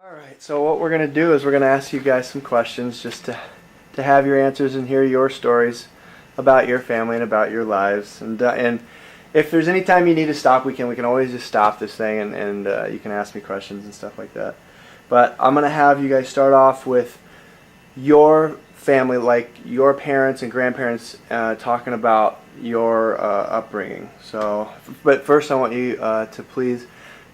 Alright, so what we're going to do is we're going to ask you guys some questions just to have your answers and hear your stories about your family and about your lives. And if there's any time you need to stop, we can always just stop this thing and you can ask me questions and stuff like that. But I'm going to have you guys start off with your family, like your parents and grandparents, talking about your upbringing. But first I want you to please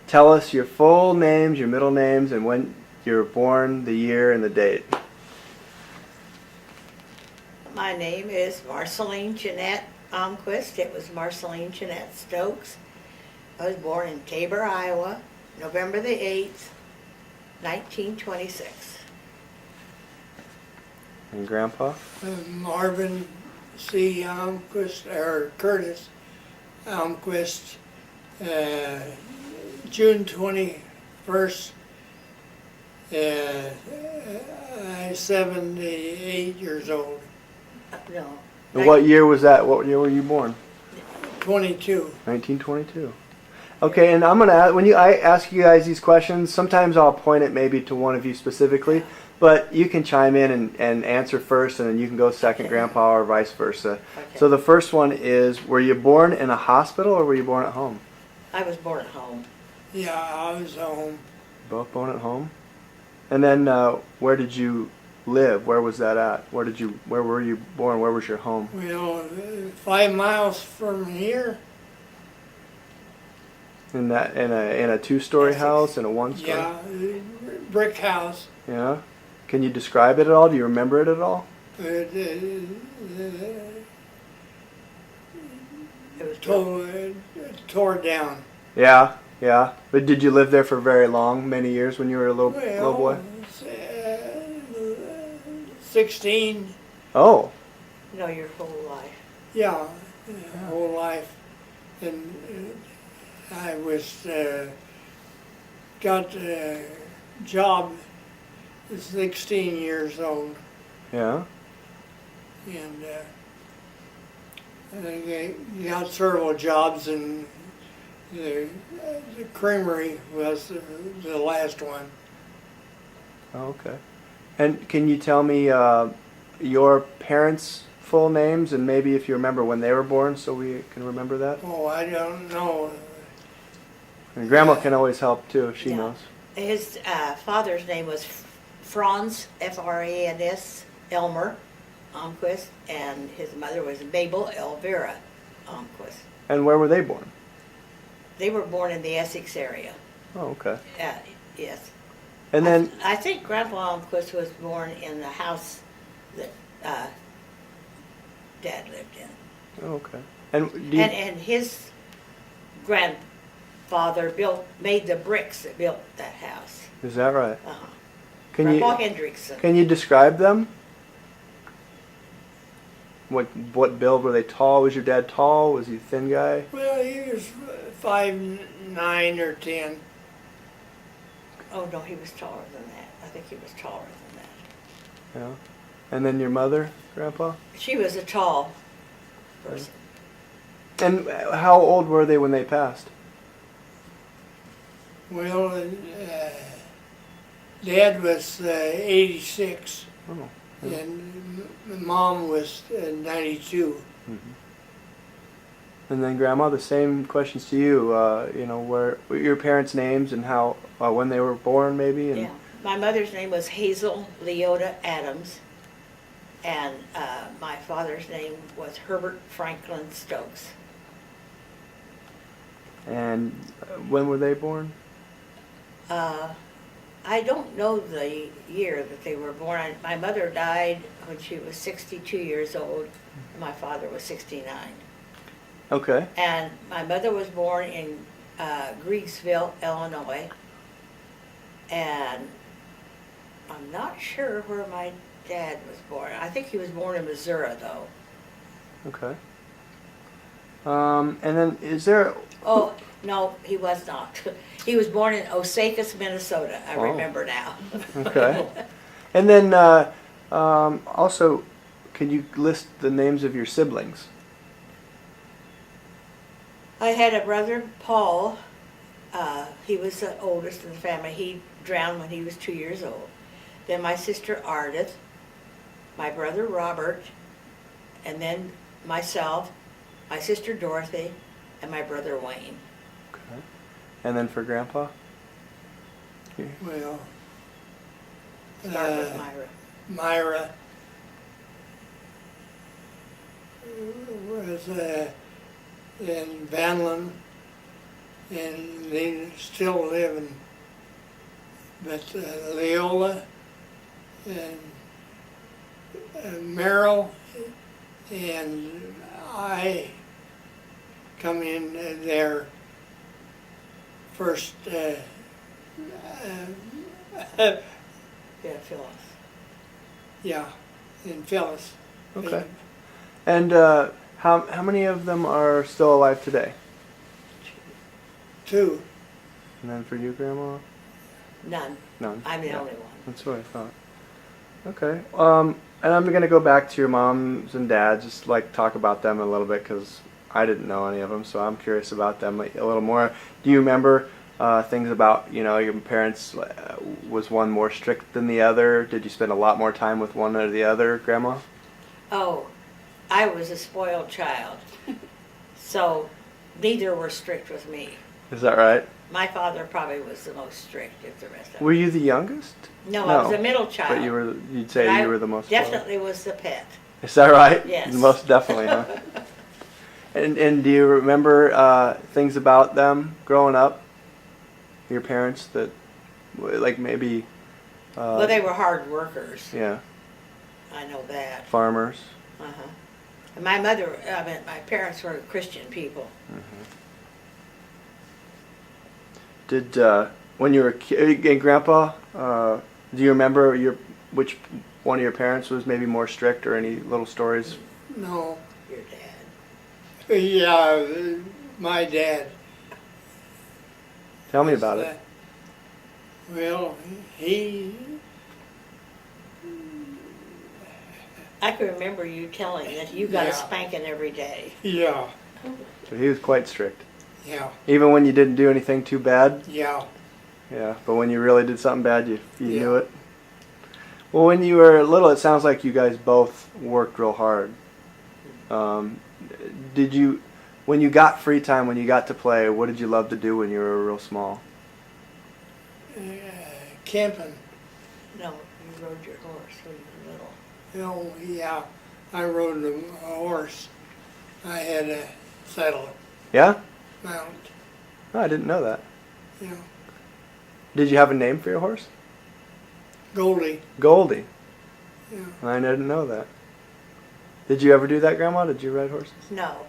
tell us your full names, your middle names, and when you were born, the year, and the date. My name is Marceline Jeanette Almquist. It was Marceline Jeanette Stokes. I was born in Tabor, Iowa, November the 8th, 1926. And Grandpa? Marvin C. Almquist, or Curtis Almquist, June 21st, I'm 78 years old. No. And what year was that? What year were you born? 22. 1922. Okay, and I'm going to, when I ask you guys these questions, sometimes I'll point it maybe to one of you specifically, but you can chime in and answer first, and then you can go second, Grandpa, or vice versa. Okay. So the first one is, were you born in a hospital or were you born at home? I was born at home. Yeah, I was home. Both born at home? And then where did you live? Where was that at? Where were you born? Where was your home? Well, 5 miles from here. In a two-story house, in a one-story? Yeah, brick house. Yeah. Can you describe it at all? Do you remember it at all? It was Tore down. Yeah, yeah. But did you live there for very long, many years when you were a little boy? 16. Oh. No, your whole life. Yeah, whole life. And I was got a job at 16 years old, Yeah. and I got several jobs, and the creamery was the last one. Oh, okay. And can you tell me your parents' full names, and maybe if you remember when they were born, so we can remember that? Oh, I don't know. And Grandma can always help too if she Yeah. knows. His father's name was Franz, F-R-A-N-S, Elmer Almquist, and his mother was Mabel Elvira Almquist. And where were they born? They were born in the Essex area. Oh, okay. Yes. And then, I think Grandpa Almquist was born in the house that Dad lived in. oh, okay. And do you, And his grandfather made the bricks that built that house. is that right? Uh-huh. Can Grandpa you Hendrickson. can you describe them? What build were they? Tall? Was your dad tall? Was he a thin guy? Well, he was 5'9" or 10. Oh, no, he was taller than that. I think he was taller than that. Yeah. And then your mother, Grandpa? She was a tall person. And how old were they when they passed? Well, Dad was 86, Oh. Yeah. and Mom was 92. Mm-hmm. And then Grandma, the same questions to you. You know, what your parents' names and how when they were born, maybe. And Yeah. My mother's name was Hazel Leota Adams, and my father's name was Herbert Franklin Stokes. And when were they born? I don't know the year that they were born. My mother died when she was 62 years old, and my father was 69. Okay. And my mother was born in Greensville, Illinois, and I'm not sure where my dad was born. I think he was born in Missouri, though. Okay. And then is there? Oh, no, he was not. He was born in Osakis, Minnesota. I remember now. Okay. And then also, can you list the names of your siblings? I had a brother, Paul. He was the oldest in the family. He drowned when he was 2 years old. Then my sister Ardith, my brother Robert, and then myself, my sister Dorothy, and my brother Wayne. Okay. And then for Grandpa? Well, Start with Myra. Myra was in Vanlin, and they still living. But Leola and Merrill and I come in there first. Yeah, Phyllis. Yeah, in Phyllis. Okay. And how many of them are still alive today? Two. And then for you, Grandma? None. None. I'm the Yeah. only one. That's what I thought. Okay. And I'm going to go back to your moms and dads, just like talk about them a little bit because I didn't know any of them, so I'm curious about them a little more. Do you remember things about, your parents? Was one more strict than the other? Did you spend a lot more time with one or the other, Grandma? Oh, I was a spoiled child. So neither were strict with me. Is that right? My father probably was the most strict of the rest of them. Were you the youngest? No, I was a middle child. But you'd say But you I were the most spoiled. definitely was the pet. Is that right? Yes. Most definitely, huh? And do you remember things about them growing up? Your parents that, like maybe. Well, they were hard workers. Yeah. I know that. Farmers. Uh-huh. And my parents were Christian people. Mm-hmm. Did when you were a kid, and Grandpa? Do you remember which one of your parents was maybe more strict, or any little stories? No. Your dad. Yeah, my dad. Tell me about it. Well, he. I can remember you telling that you got a Yeah. spanking every day. Yeah. So he was quite strict. Yeah. Even when you didn't do anything too bad. Yeah. Yeah, but when you really did something bad, you Yeah. knew it. Well, when you were little, it sounds like you guys both worked real hard. Did you, when you got free time, when you got to play, what did you love to do when you were real small? Camping. No, you rode your horse when you were little. Oh, yeah. I rode a horse. I had a saddle Yeah? mount. Oh, I didn't know that. Yeah. Did you have a name for your horse? Goldie. Goldie. Yeah. I didn't know that. Did you ever do that, Grandma? Did you ride horses? No.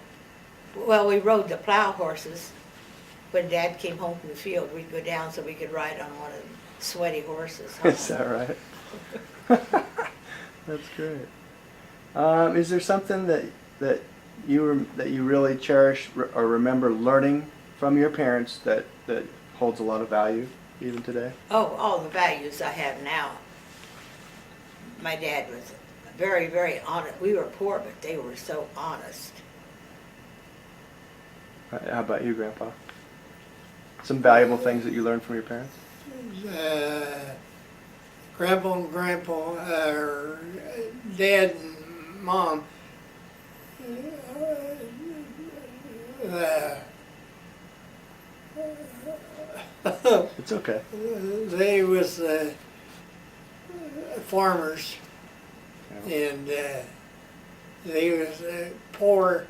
Well, we rode the plow horses. When Dad came home from the field, we'd go down so we could ride on one of the sweaty horses. Is that right? That's great. Is there something that you really cherish or remember learning from your parents that holds a lot of value even today? Oh, all the values I have now. My dad was very, very honest. We were poor, but they were so honest. How about you, Grandpa? Some valuable things that you learned from your parents? Grandpa and Grandpa, Dad and Mom, It's okay. they was farmers, Yeah. and they was poor.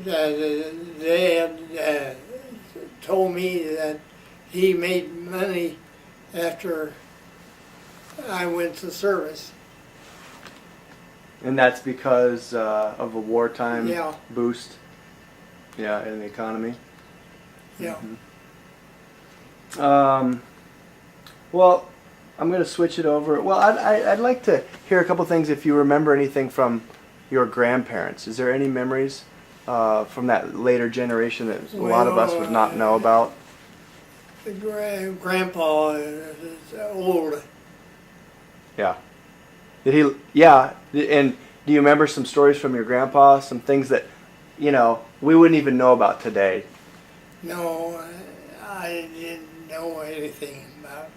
Dad told me that he made money after I went to service. And that's because of a wartime Yeah. boost. Yeah, in the economy. Yeah. Well, I'm going to switch it over. Well, I'd like to hear a couple things if you remember anything from your grandparents. Is there any memories from that later generation that a lot of us would not know about? Grandpa is old. Yeah. Did he? Yeah. And do you remember some stories from your grandpa? Some things that, we wouldn't even know about today. No, I didn't know anything about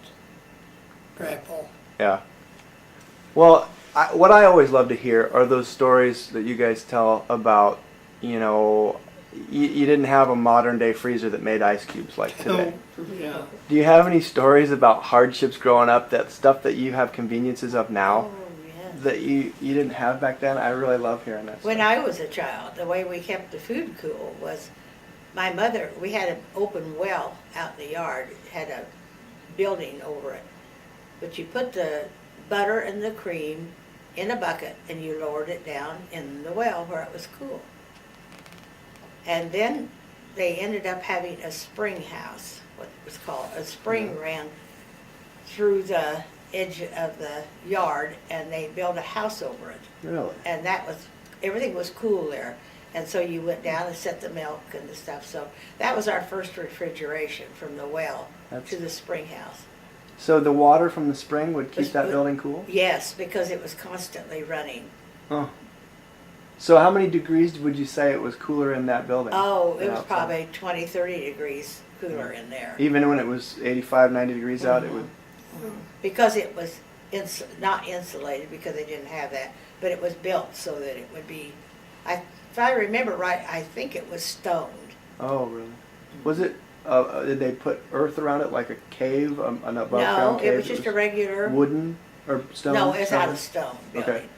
Grandpa. Yeah. Well, what I always love to hear are those stories that you guys tell about, you know, you didn't have a modern day freezer that made ice cubes like today. Yeah. Do you have any stories about hardships growing up, that stuff that you have conveniences of now Oh, yes. that you didn't have back then? I really love hearing that When stuff. I was a child, the way we kept the food cool was my mother, we had an open well out in the yard. It had a building over it. But you put the butter and the cream in a bucket and you lowered it down in the well where it was cool. And then they ended up having a spring house, what it was called. A spring ran through the edge of the yard and they built a house over it. Really? And that was, everything was cool there. And so you went down and set the milk and the stuff. So that was our first refrigeration, from the well to the spring house. So the water from the spring would keep that Was- building cool? Yes, because it was constantly running. Oh. So how many degrees would you say it was cooler in that building? Oh, it than was outside? probably 20, 30 degrees cooler in there. Even when it was 85, 90 degrees out, it would... Because it was not insulated, because they didn't have that, but it was built so that it would be, if I remember right, I think it was stoned. Oh, really? Was it, did they put earth around it like a cave, an above No, ground cave? it was just a regular, wooden or stone? no, it was out stone? of stone Okay. building.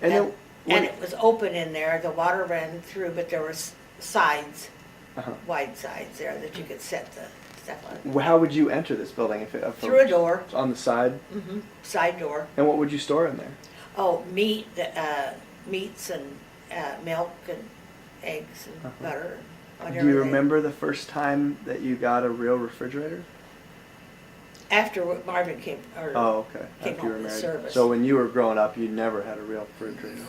And then, And it was open in there, the water ran through, but there was sides, uh-huh. wide sides there that you could set the stuff on. How would you enter this building? If it, Through a door, on the side? side door. And what would you store in there? Oh, meats and milk and eggs and butter, whatever. Do you they- remember the first time that you got a real refrigerator? After Marvin came, or Oh, okay. Came After you were home with married. service. So when you were growing up, you never had a real refrigerator.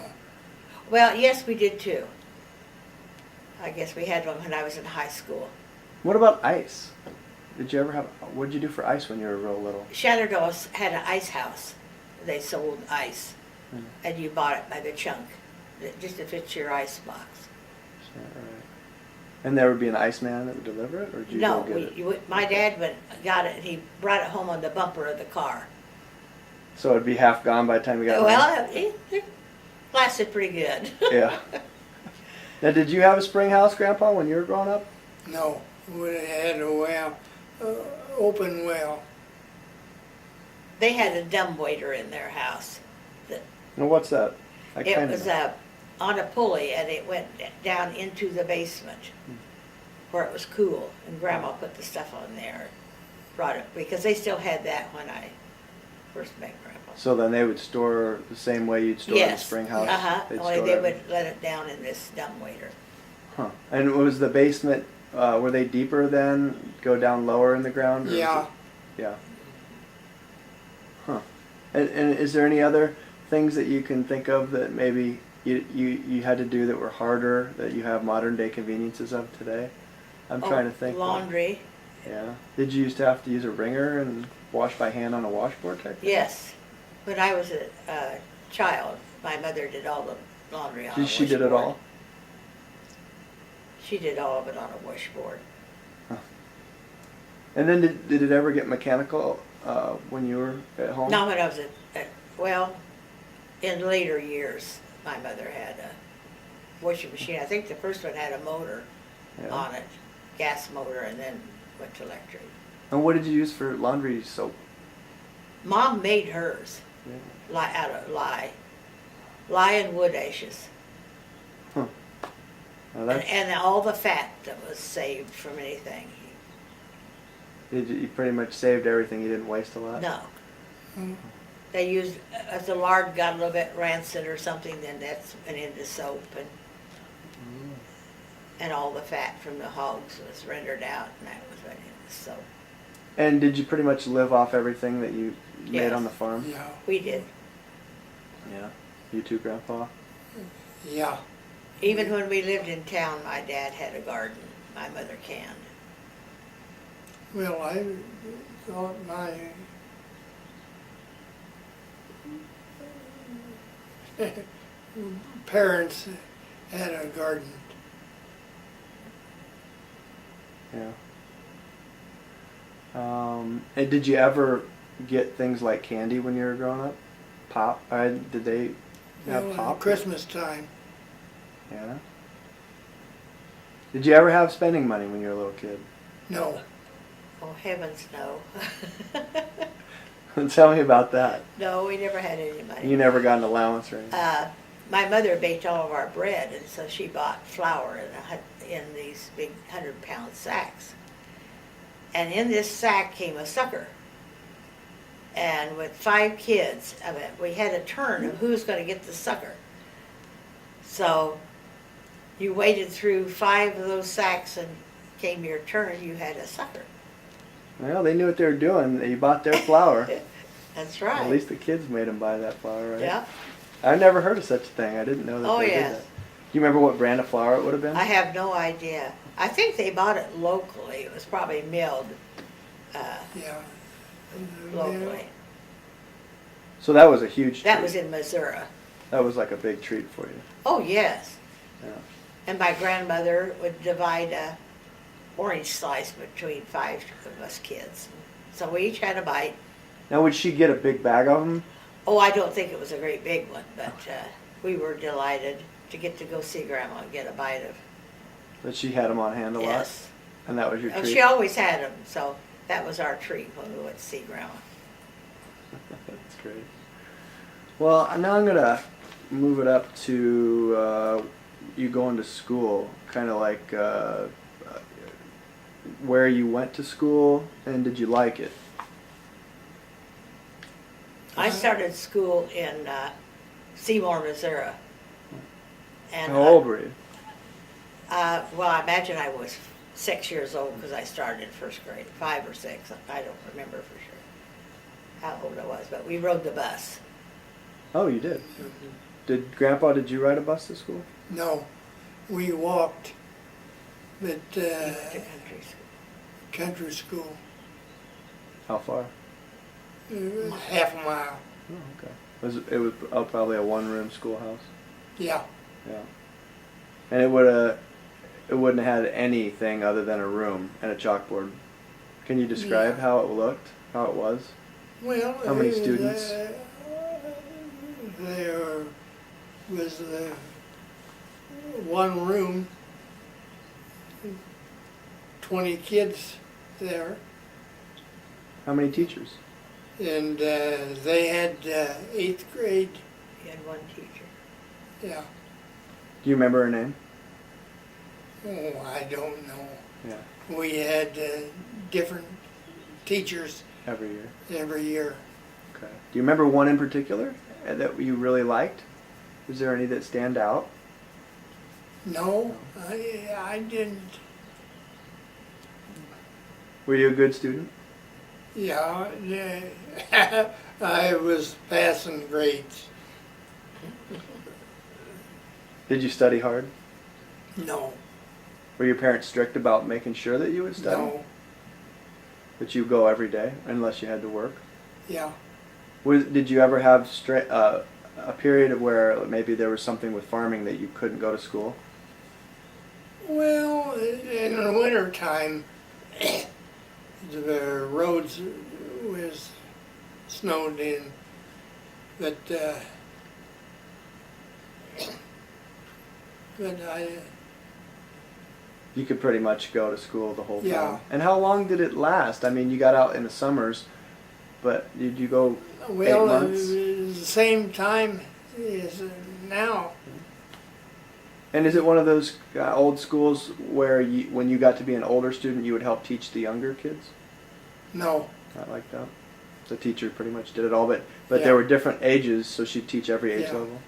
well, yes, we did too. I guess we had one when I was in high school. What about ice? Did you ever have? What did you do for ice when you were real little? Shenandoah had an ice house. They sold ice, Hmm. and you bought it by the chunk, just to fit your ice box. Right. And there would be an iceman that would deliver it, or did you No, go get it? my dad got it, and he brought it home on the bumper of the car. So it'd be half gone by the time you got home? Well, it lasted pretty good. Yeah. Now, did you have a spring house, Grandpa, when you were growing up? No, we had a well, open well. They had a dumbwaiter in their house. Well, what's that? I It kinda was know. on a pulley, and it went down into the basement where it was cool. And Grandma put the stuff on there, brought it, because they still had that when I first met Grandpa. So then they would store the same way you'd store in the Yes, spring house? They'd only store they everything. would let it down in this dumbwaiter. Huh. And was the basement, were they deeper then? Go down lower in the ground? or was Yeah. it- Yeah. Huh. And is there any other things that you can think of that maybe you had to do that were harder, that you have modern day conveniences of today? I'm trying to think. Laundry, Yeah. Did you used to have to use a wringer and wash by hand on a washboard type thing? yes. When I was a child, my mother did all the laundry on a She did it washboard. all? She did all of it on a washboard. And then did it ever get mechanical when you were at home? Not when I was well, in later years, my mother had a washing machine. I think the first one had a motor Yeah. on it, gas motor, and then went to electric. And what did you use for laundry soap? Mom made hers out of lye and wood ashes, Huh. Now that's, and all the fat that was saved from anything. you pretty much saved everything. You didn't waste a lot? No. They used, if the lard got a little bit rancid or something, then that's went into soap, and all the fat from the hogs was rendered out, and that was went into soap. And did you pretty much live off everything that you made Yes. on the farm? Yeah. We did. Yeah. You too, Grandpa? Yeah. Even when we lived in town, my dad had a garden. My mother canned. Well, I thought my parents had a garden. Yeah. And did you ever get things like candy when you were growing up? Pop? Did they have pop? Christmas time. Yeah. Did you ever have spending money when you were a little kid? No. Oh, heavens, no. Tell me about that. No, we never had any money. You never got an allowance or anything? My mother baked all of our bread, and so she bought flour in these big 100-pound sacks. And in this sack came a sucker. And with 5 kids, I mean, we had a turn of who's going to get the sucker. So you waded through 5 of those sacks, and came your turn, you had a sucker. Well, they knew what they were doing. You bought their flour. That's right. At least the kids made them buy that flour, right? Yeah. I've never heard of such a thing. I didn't know that they yes. did that. Do you remember what brand of flour it would have been? I have no idea. I think they bought it locally. It was probably milled Yeah. locally. So that was a huge treat. That was in Missouri. That was like a big treat for you. Oh, yes. Yeah. And my grandmother would divide a orange slice between 5 of us kids. So we each had a bite. Now, would she get a big bag of them? Oh, I don't think it was a great big one, but we were delighted to get to go see Grandma and get a bite of. But she had them on hand a lot? Yes. And that was your And treat? she always had them, so that was our treat when we went to see Grandma. That's great. Well, now I'm going to move it up to you going to school, kind of like where you went to school, and did you like it? I started school in Seymour, Missouri. And, How old were you? well, I imagine I was 6 years old because I started first grade, 5 or 6. I don't remember for sure how old I was, but we rode the bus. Oh, you did? Did you ride a bus to school? No. We walked. But To country school. country school. How far? Half a mile. Oh, okay. It was probably a one-room schoolhouse? Yeah. Yeah. And it wouldn't have had anything other than a room and a chalkboard. Can you describe how it looked? How it was? Well, How many students? There was one room, 20 kids there, How many teachers? and they had 8th grade. We had one teacher. Yeah. Do you remember her name? Oh, I don't know. Yeah. We had different teachers Every year. every year. Okay. Do you remember one in particular that you really liked? Is there any that stand out? No, I didn't. Were you a good student? Yeah, I was passing grades. Did you study hard? No, Were your parents strict about making sure that you would study? no, That you go every day unless you had to work? yeah. Did you ever have a period of where maybe there was something with farming that you couldn't go to school? Well, in the winter time, the roads was snowed in, but You could pretty much go to school the whole time. Yeah. And how long did it last? I mean, you got out in the summers, but did you go well, 8 months? it was the same time as now. And is it one of those old schools where when you got to be an older student, you would help teach the younger kids? No, Not like that. The teacher pretty much did it all, but Yeah. there were different ages, so she'd teach every age Yeah. level.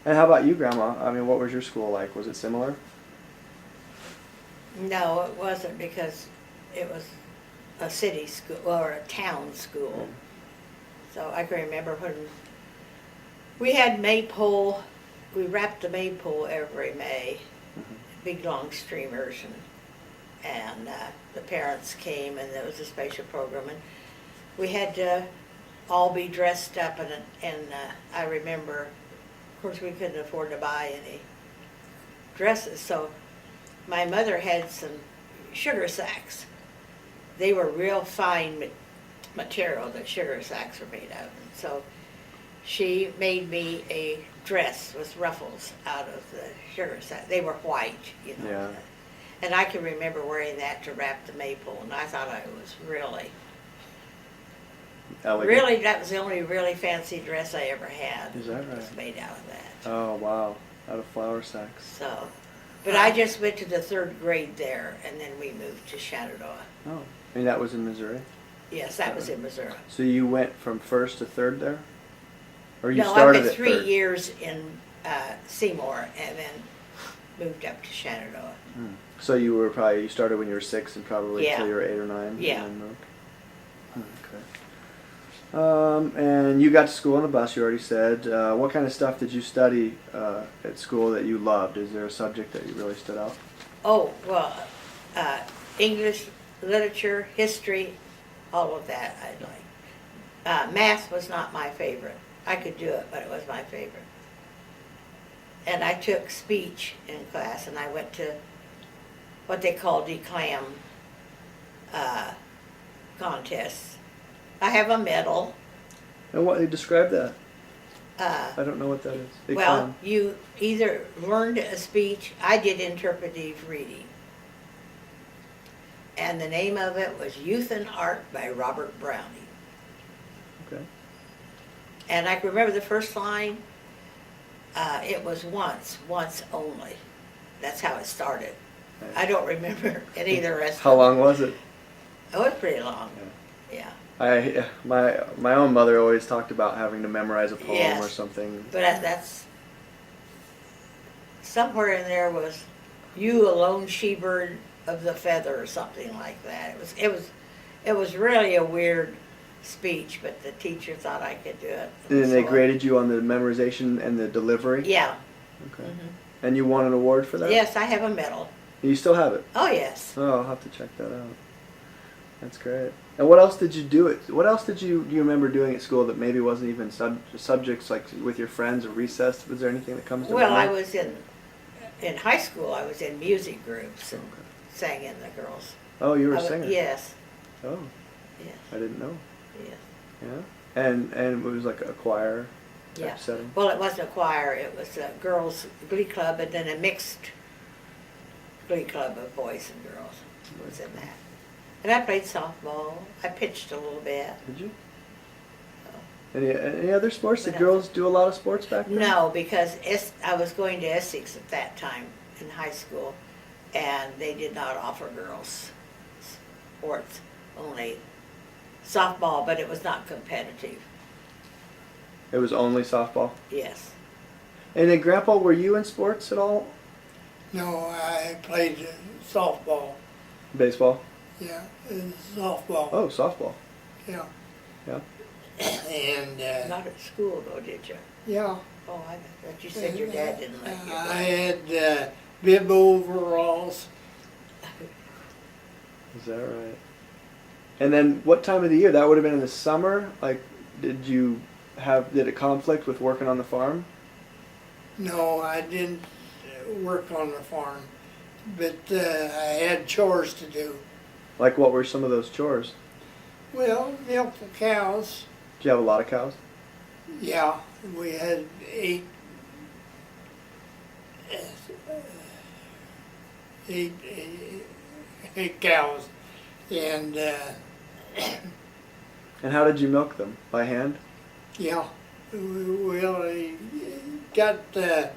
And how about you, Grandma? I mean, what was your school like? Was it similar? No, it wasn't because it was a city school or a town school. So I can remember when we had maypole, we wrapped the maypole every May, big long streamers, and the parents came and there was a special program, and we had to all be dressed up, and I remember, of course, we couldn't afford to buy any dresses, so my mother had some sugar sacks, they were real fine material that sugar sacks are made of. And so she made me a dress with ruffles out of the sugar sack. They were white, you know. Yeah. And I can remember wearing that to wrap the maple, and I thought I was really, Elegant. really, that was the only really fancy dress I ever had. Is that It was right? made out of that. Oh, wow. Out of flour sacks. So, but I just went to the 3rd grade there, and then we moved to Shenandoah. Oh, and that was in Missouri? Yes, that was in Missouri. So you went from 1st to 3rd there? Or you No, I started went at 3 3rd? years in Seymour, and then moved up to Shenandoah. Hmm. So you started when you were 6 and probably Yeah. until you were 8 or 9? Yeah. And then moved? Okay. And you got to school on the bus, you already said. What kind of stuff did you study at school that you loved? Is there a subject that you really stood out? Oh, well, English, literature, history, all of that I liked. Math was not my favorite. I could do it, but it was my favorite. And I took speech in class, and I went to what they call declam contests. I have a medal. And what describe that? Uh, I don't know what that is. Well, you either learned a speech, I did interpretive reading. And the name of it was Youth and Art by Robert Browning. Okay. And I can remember the first line, it was once only. That's how it started. I don't remember any of the rest. How long was it? It was pretty long, yeah. My own mother always talked about having to memorize a poem Yes. or something. But that's, somewhere in there was, you alone she-bird of the feather or something like that. It was really a weird speech, but the teacher thought I could do it. And they So, graded you on the memorization and the delivery? Yeah. Okay. Mhm. And you won an award for that? Yes, I have a medal. You still have it? Oh, yes. Oh, I'll have to check that out. That's great. And what else did you do? What else do you remember doing at school that maybe wasn't even subjects like with your friends or recess? Was there anything that comes to Well, I mind? was in high school, I was in music groups and Okay. sang in the girls. Oh, you were I a was- singer? Yes, Oh, yes, I didn't know. yes. Yeah. And it was like a choir type Yeah. setting? Well, it wasn't a choir, it was a girls' glee club and then a mixed glee club of boys and girls was in that. And I played softball, I pitched a little bit. Did you? Oh. Any other sports? Did What girls do a lot of sports back then? No, because I was going to Essex at that time in high school, and they did not offer girls sports, only softball, but it was not competitive. It was only softball. Yes. And then, Grandpa, were you in sports at all? No, I played softball. Baseball? Yeah, and softball. Oh, softball. Yeah. Yeah. And Not at school though, did you? yeah, Oh, I thought you said your dad didn't let you I play. had bib overalls. Is that right? And then, what time of the year? That would have been in the summer. Like, did it conflict with working on the farm? No, I didn't work on the farm, but I had chores to do. Like, what were some of those chores? Well, milk the cows. Do you have a lot of cows? Yeah, we had eight cows, and And how did you milk them? By hand? yeah, well, I got a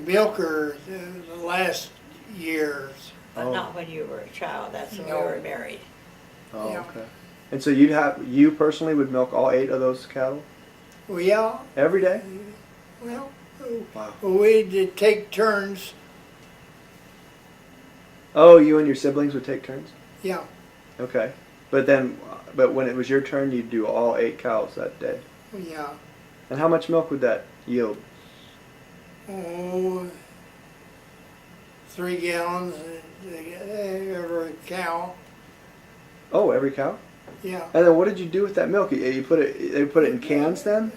milker the last years. But Oh. not when you were a child, that's when No. we were married. Oh, Yeah. okay. And so you personally would milk all 8 of those cattle Well, yeah, every day? well, Wow. we'd take turns. Oh, you and your siblings would take turns? Yeah, Okay. But when it was your turn, you'd do all 8 cows that day. yeah. And how much milk would that yield? Oh, 3 gallons every cow. Oh, every cow? Yeah. And then what did you do with that milk? They put it in cans then?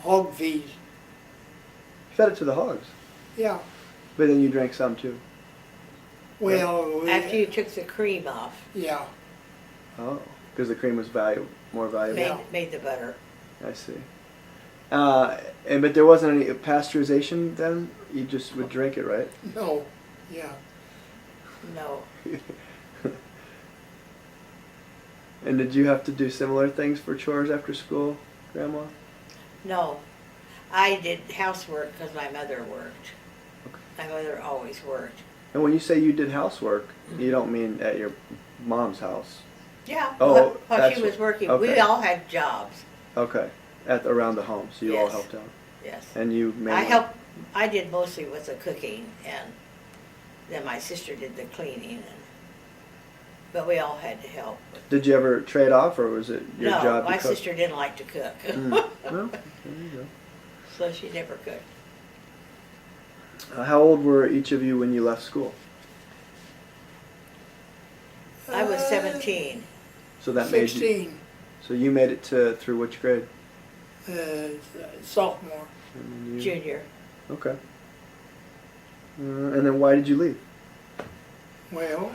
Hog feed. Fed it to the hogs. Yeah. But then you drank some too. Well, After you took the cream off, yeah, Oh, because the cream was more valuable. Yeah. made the butter. I see. But there wasn't any pasteurization then? You just would drink it, right? no, yeah. No, And did you have to do similar things for chores after school, Grandma? no. I did housework because my mother worked. Okay. My mother always worked. And when you say you did housework, you don't mean at your mom's house. Yeah, Oh, while that's she was working, okay. we all had jobs. Okay. Around the home, so you all Yes. helped out. Yes. And you made I did mostly with the cooking, and then my sister did the cleaning, but we all had to help. Did you ever trade off, or was it your No, job to my cook? sister didn't like to cook, Well, there you go. so she never cooked. How old were each of you when you left school? I was 17. So that made you. 16, So you made it through which grade? sophomore. And you- Junior. Okay. And then why did you leave? Well,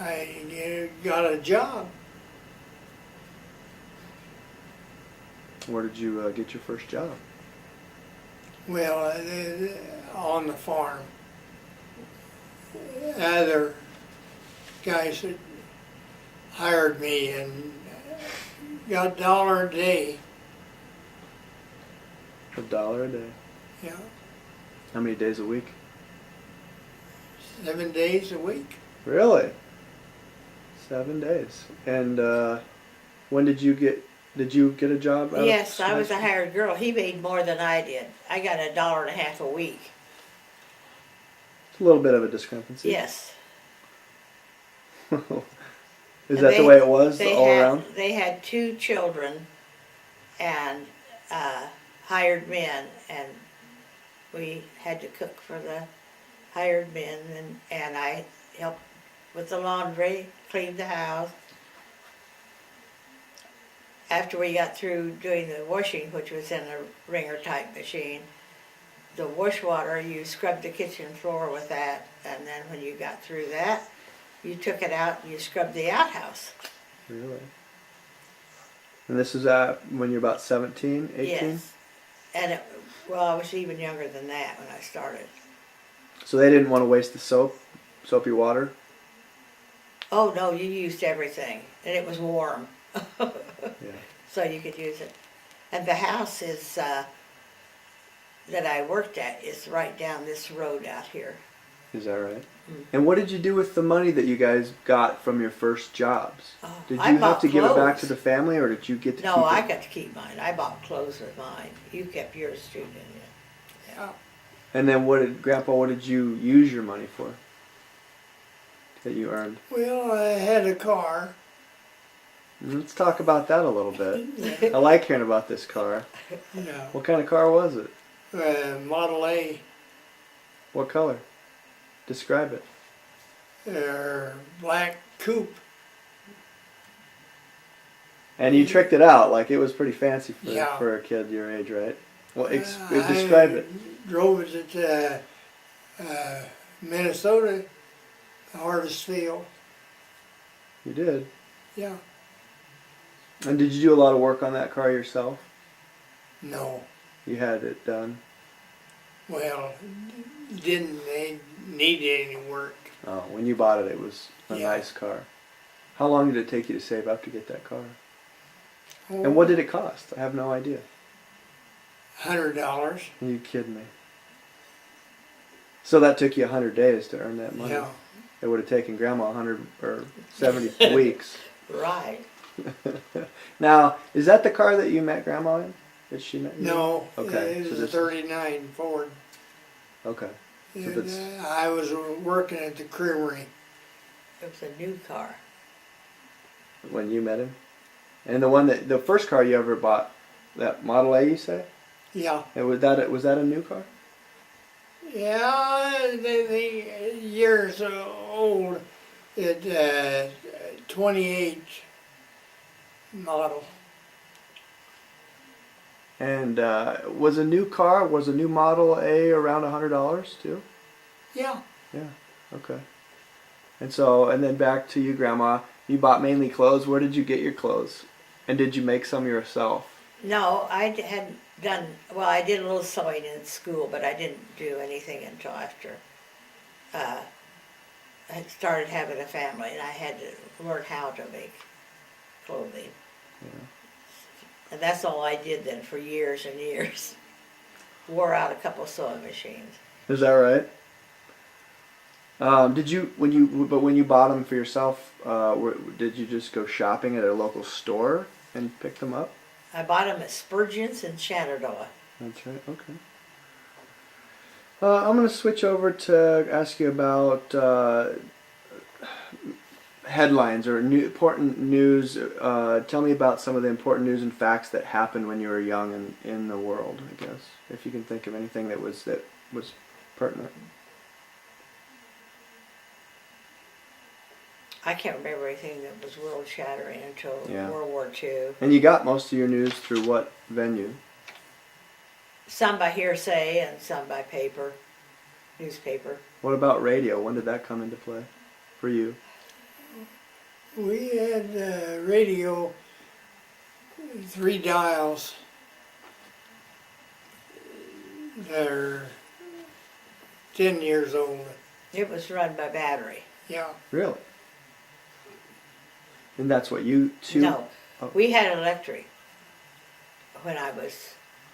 I got a job. Where did you get your first job? Well, on the farm. Other guys that hired me and got $1 a day. $1 a day. Yeah, How many days a week? 7 days a week. Really? 7 days. And when did you get a job? Out Yes, of I was a high school? hired girl. He made more than I did. I got $1.50 a week. It's a little bit of a discrepancy. Yes. Is And that the way it was all around? They had 2 children and hired men, and we had to cook for the hired men, and I helped with the laundry, cleaned the house. After we got through doing the washing, which was in a wringer type machine, the wash water, you scrubbed the kitchen floor with that, and then when you got through that, you took it out and you scrubbed the outhouse. Really? And this is when you're about 17, 18? Yes. And I was even younger than that when I started. So they didn't want to waste the soapy water? Oh no, you used everything, and it was warm. Yeah. So you could use it. And the house is, that I worked at is right down this road out here. Is that right? Mm. And what did you do with the money that you guys got from your first jobs? Oh, Did you I have bought to give it back clothes. to the family, or did you get to No, keep I it? got to keep mine. I bought clothes with mine. You kept yours too, didn't you? Yeah. And then Grandpa, what did you use your money for? That you earned? Well, I had a car. Let's talk about that a little bit. I like hearing about this car. Yeah. What kind of car was it? Model A, What color? Describe it. black coupe. And you tricked it out, like it was pretty fancy Yeah. for a kid your age, right? Well, describe it. Drove it to Minnesota, Harvest Field. You did. Yeah. And did you do a lot of work on that car yourself? No. You had it done? Well, didn't need any work. Oh, when you bought it, it was a Yeah. nice car. How long did it take you to save up to get that car? Oh, And what did it cost? I have no idea. $100. Are you kidding me? So that took you 100 days to earn that money. Yeah. It would have taken Grandma 100 or 70 weeks. Right. Now, is that the car that you met Grandma in? Did she met you? No. Okay, It so was this a is- 39 Ford. Okay. So And, that's- I was working at the creamery. It was a new car. When you met him? And the first car you ever bought, that Model A, you say? Yeah. And was that a new car? Yeah, the years old. It 28 model. And was a new Model A around $100 too? Yeah. Yeah. Okay. And so, and then back to you, Grandma. You bought mainly clothes. Where did you get your clothes? And did you make some yourself? No, hadn't done, well, I did a little sewing in school, but I didn't do anything until after I had started having a family, and I had to learn how to make clothing. Yeah. And that's all I did then for years and years. Wore out a couple sewing machines. Is that right? Did you when you bought them for yourself? Did you just go shopping at a local store and pick them up? I bought them at Spurgeon's in Shenandoah. That's right. Okay. I'm going to switch over to ask you about headlines or important news. Tell me about some of the important news and facts that happened when you were young in the world. I guess if you can think of anything that was pertinent. I can't remember anything that was world shattering until Yeah. World War II. And you got most of your news through what venue? Some by hearsay and some by newspaper. What about radio? When did that come into play for you? We had radio, 3 dials. They're 10 years old. It was run by battery. Yeah. Really? And that's what you two? No, Oh. we had electric when How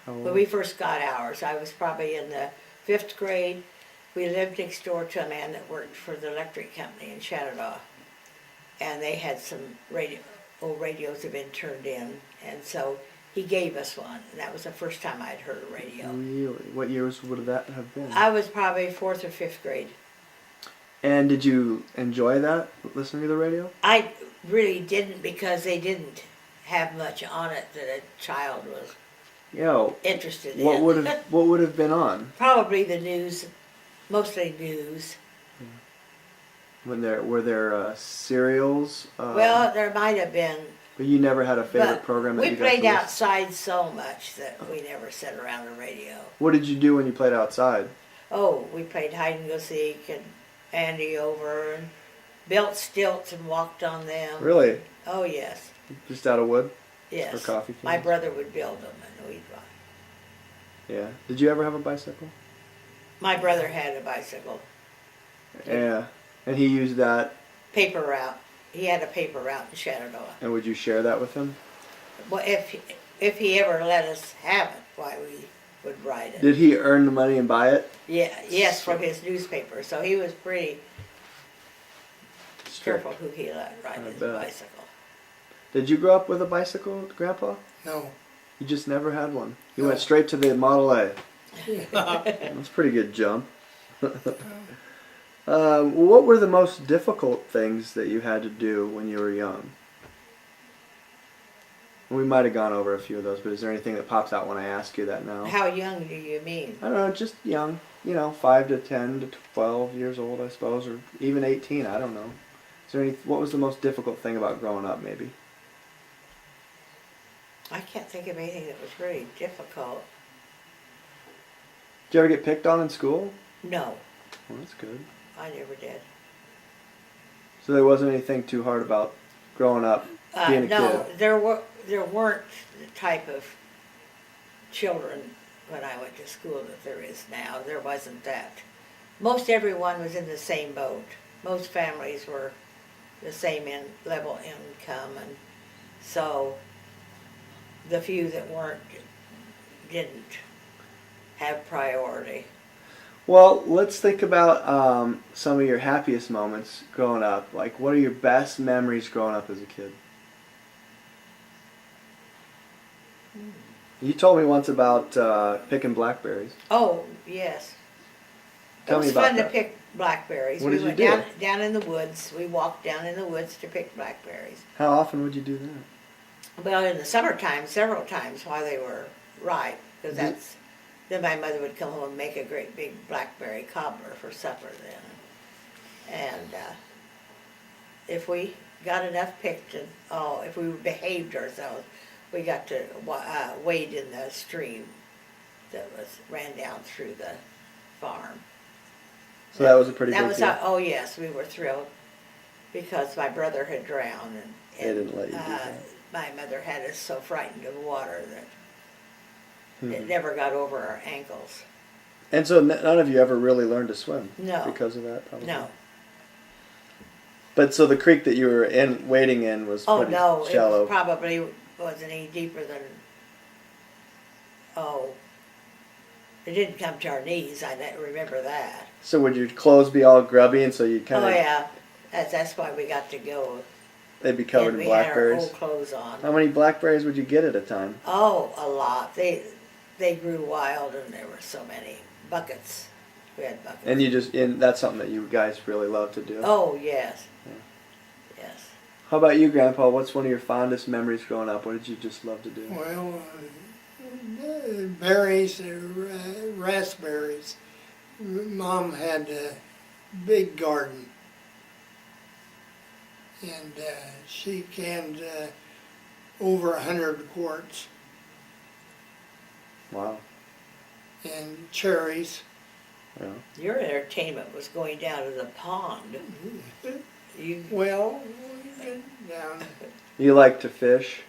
when we first got ours. I was probably in the 5th grade. We lived next door to a man that worked for the electric company in Shenandoah. And they had some old radios that had been turned in. And so he gave us one. And that was the first time I'd heard a radio. Really? What years would that have been? I was probably 4th or 5th grade. And did you enjoy that, listening to the radio? I really didn't, because they didn't have much on it that a child was interested in. What would have been on? Probably the news, mostly news. Were there serials? Well, there might have been. But you never had a favorite But program that we you got to played listen? outside so much that we never sat around the radio. What did you do when you played outside? Oh, we played hide and go seek and Andy over and built stilts and walked on them. Really? Oh yes, Just out of wood? yes. Or coffee cans? My brother would build them and we'd ride. Yeah. Did you ever have a bicycle? My brother had a bicycle, Yeah. And he used that, paper route. He had a paper route in Shenandoah. and would you share that with him? Well, if he ever let us have it, why we would ride it. Did he earn the money and buy it? Yeah, yes, from his newspaper. So he was pretty Strict. careful who he let ride I his bet. bicycle. Did you grow up with a bicycle, Grandpa? No. You just never had one. You No. went straight to the Model A. Yeah. That's a pretty good jump. What were the most difficult things that you had to do when you were young? We might have gone over a few of those, but is there anything that pops out when I ask you that now? How young do you mean? I don't know, just young. 5 to 10 to 12 years old, I suppose, or even 18, I don't know. What was the most difficult thing about growing up, maybe? I can't think of anything that was really difficult. Did you ever get picked on in school? No, Well, that's good. I never did. So there wasn't anything too hard about growing up, being a No, kid? there weren't the type of children when I went to school that there is now. There wasn't that. Most everyone was in the same boat. Most families were the same level income, and so the few that weren't didn't have priority. Well, let's think about some of your happiest moments growing up. Like, what are your best memories growing up as a kid? You told me once about picking blackberries. Oh, yes. Tell It me was about fun that. to pick blackberries. What We did you went do? down in the woods. We walked down in the woods to pick blackberries. How often would you do that? Well, in the summertime, several times while they were ripe, because Did- then my mother would come home and make a great big blackberry cobbler for supper then. And if we got enough picked, and if we behaved ourselves, we got to wade in the stream that ran down through the farm. So that was a pretty That big was deal. oh yes, we were thrilled because my brother had drowned, and They didn't let you do that. my mother had us so frightened of water that it Mhm. never got over our ankles. And so none of you ever really learned to swim? No. Because of that, probably? No. But so the creek that you were wading in was Oh pretty no, shallow? it was probably wasn't any deeper than, it didn't come to our knees. I remember that. So would your clothes be all grubby, and so you kind Oh of... yeah, that's why we got to go. They'd be covered And in we had our blackberries? old clothes on. How many blackberries would you get at a time? Oh, a lot. They grew wild, and there were so many buckets. We had buckets. And that's something that you guys really love to do? Oh yes. Yeah. Yes. How about you, Grandpa? What's one of your fondest memories growing up? What did you just love to do? Well, berries, raspberries. Mom had a big garden, and she canned over 100 quarts, Wow. and cherries. Yeah. Your entertainment was going down to the pond. You Well, we went down. You like to fish?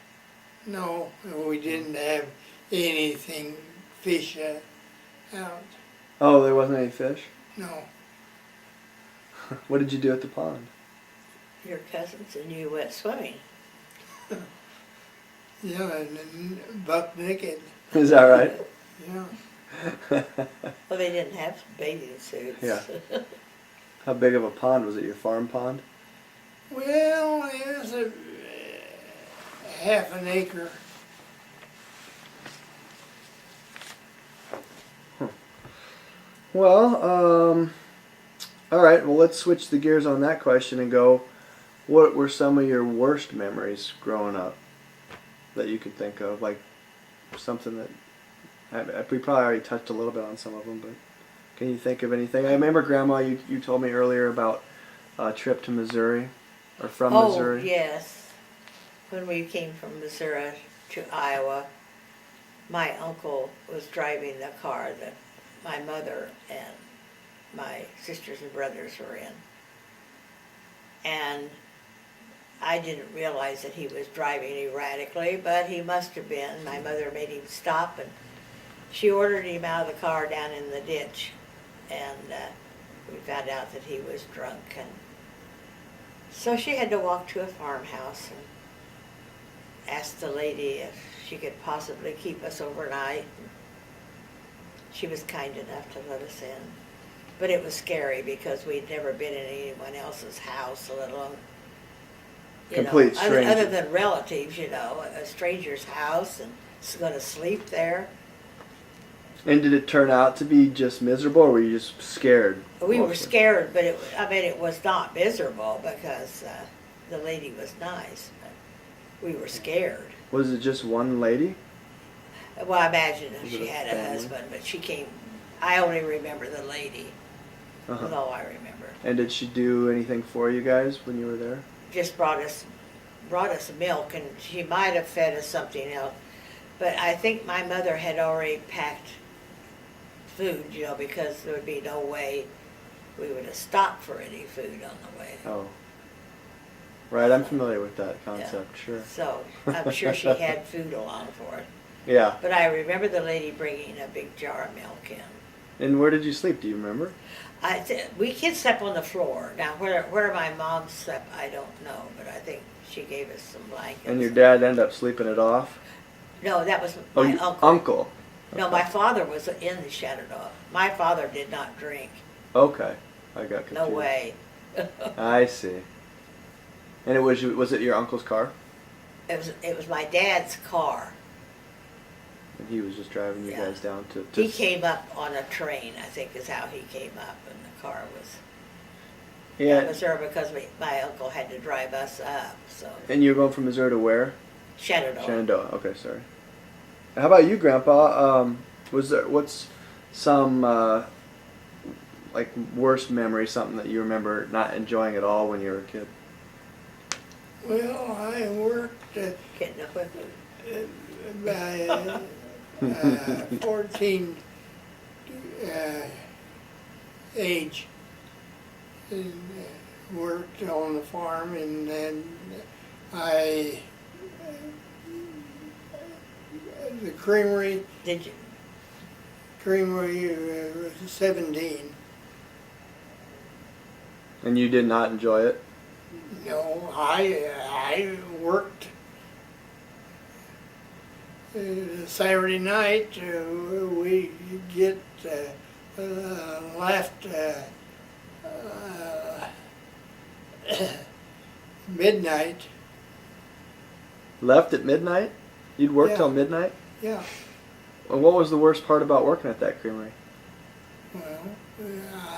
No, we didn't have anything fish out. Oh, there wasn't any fish? No. What did you do at the pond? your cousins and you went swimming. Yeah, and then buck naked. Is that right? Yeah. Well, they didn't have bathing suits. Yeah. How big of a pond was it? Your farm pond? Well, it was a half an acre. Well, all right. Well, let's switch the gears on that question and go. What were some of your worst memories growing up that you could think of? Like something that we probably already touched a little bit on some of them, but can you think of anything? I remember, Grandma, you told me earlier about a trip to Missouri, or from Missouri. Oh, yes. When we came from Missouri to Iowa, my uncle was driving the car that my mother and my sisters and brothers were in. And I didn't realize that he was driving erratically, but he must have been. My mother made him stop, and she ordered him out of the car down in the ditch. And we found out that he was drunk. And so she had to walk to a farmhouse and ask the lady if she could possibly keep us overnight. She was kind enough to let us in. But it was scary because we'd never been in anyone else's house, let alone, Complete other stranger. than relatives, a stranger's house and going to sleep there. And did it turn out to be just miserable, or were you just scared? We were mostly? scared, but it was not miserable because the lady was nice, but we were scared. Was it just one lady? Well, I imagine if Was it she a had a family? husband, but she came, I only remember the lady. Uh-huh. That's all I remember. And did she do anything for you guys when you were there? Just brought us milk, and she might have fed us something else. But I think my mother had already packed food, because there would be no way we would have stopped for any food on the way. Oh. Right, I'm familiar with that concept, sure. So I'm sure she had food along for it. Yeah. But I remember the lady bringing a big jar of milk in. And where did you sleep? Do you remember? We kids slept on the floor. Now, where my mom slept, I don't know, but I think she gave us some blankets. And your dad ended up sleeping it off? No, that was my your uncle. Uncle. No, my father was in the Shenandoah. My father did not drink. Okay. I got confused. No way. I see. And was it your uncle's car? It was my dad's car. And he was just driving you Yeah. guys down to He came up on a train, I think is how he came up, and the car was. Yeah. It was there because my uncle had to drive us up, so. And you were going from Missouri to where? Shenandoah. Shenandoah. Okay, sorry. How about you, Grandpa? What's some like worst memory, something that you remember not enjoying at all when you were a kid? Well, I worked Getting a whipping. by 14 age and worked on the farm, and then I the creamery Did you? was 17. And you did not enjoy it? No, I worked Saturday night. We get left midnight. Left at midnight? You'd work Yeah. till midnight? Yeah. And what was the worst part about working at that creamery? Well,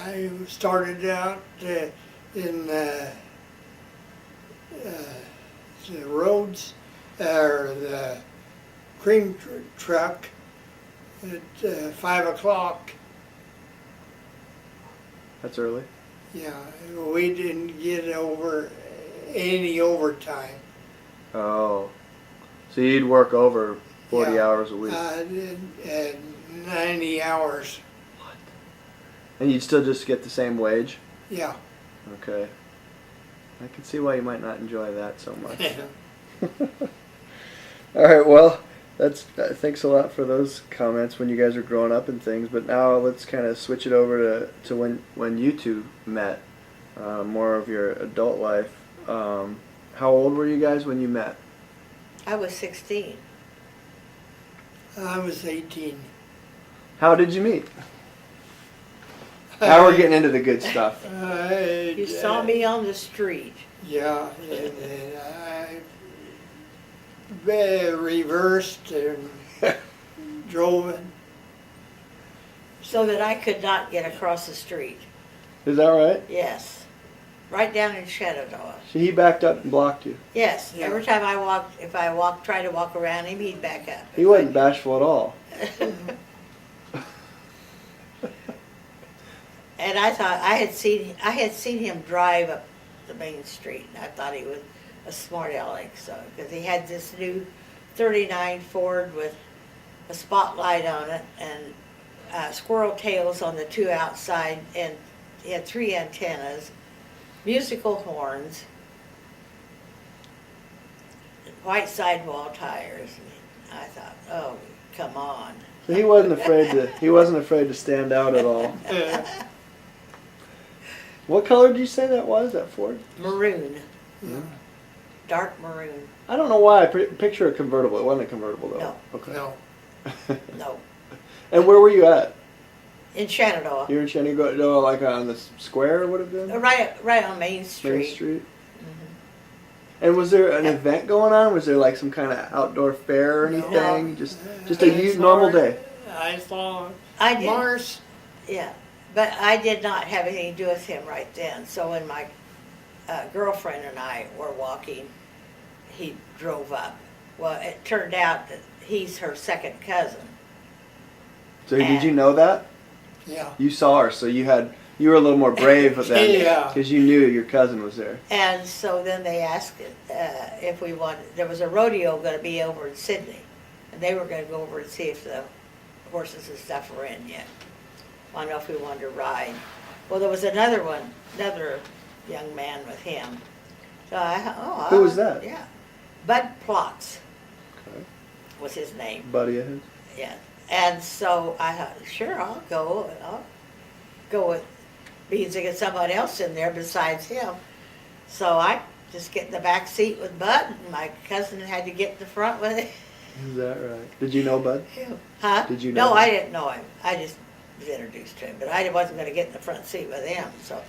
I started out in the roads or the cream truck at 5 o'clock. That's early. Yeah, we didn't get over any overtime. Oh. So you'd work over 40 Yeah. hours a week. I did 90 hours. And you'd still just get the same wage? Yeah. Okay. I can see why you might not enjoy that so much. All right, well, thanks a lot for those comments when you guys were growing up and things. But now let's kind of switch it over to when you two met, more of your adult life. How old were you guys when you met? I was 16. I was 18. How did you meet? Now we're getting into the good stuff. You saw me on the street. Yeah, and I reversed and drove it. So that I could not get across the street. Is that right? Yes. Right down in Shenandoah. So he backed up and blocked you. Yes. Yeah. Every time if I tried to walk around him, he'd back up. He wasn't bashful at all. And I thought I had seen him drive up the main street, and I thought he was a smart aleck. So because he had this new '39 Ford with a spotlight on it and squirrel tails on the two outside, and he had 3 antennas, musical horns, white sidewall tires. And I thought, oh, come on. So he wasn't afraid to stand out at all. What color did you say that was, that Ford? Maroon. Yeah. Dark maroon. I don't know why I picture a convertible. It wasn't a convertible though. No. Okay. No. No. And where were you at? In Shenandoah. You were in Shenandoah, like on the square, would have been? Right on Main Street. Main Street. And was there an event going on? Was there like some kind of outdoor fair or anything? No. Just a normal day. I saw I did. Mars. Yeah, but I did not have anything to do with him right then. So when my girlfriend and I were walking, he drove up. Well, it turned out that he's her second cousin. So did you know that? Yeah. You saw her, so you were a little more brave then, Yeah. because you knew your cousin was there. And so then they asked if we wanted, there was a rodeo going to be over in Sydney, and they were going to go over and see if the horses and stuff were in yet. I don't know if we wanted to ride. Well, there was another young man with him. So Who was that? Yeah. Bud Plotz Okay. was his name. Buddy of his? Yeah. And so I thought, sure, I'll go with, because I get someone else in there besides him. So I just get in the back seat with Bud, and my cousin had to get in the front with it. Is that right? Did you know Bud? Huh? Did you know No, him? I didn't know him. I just was introduced to him, but I wasn't going to get in the front seat with him. So,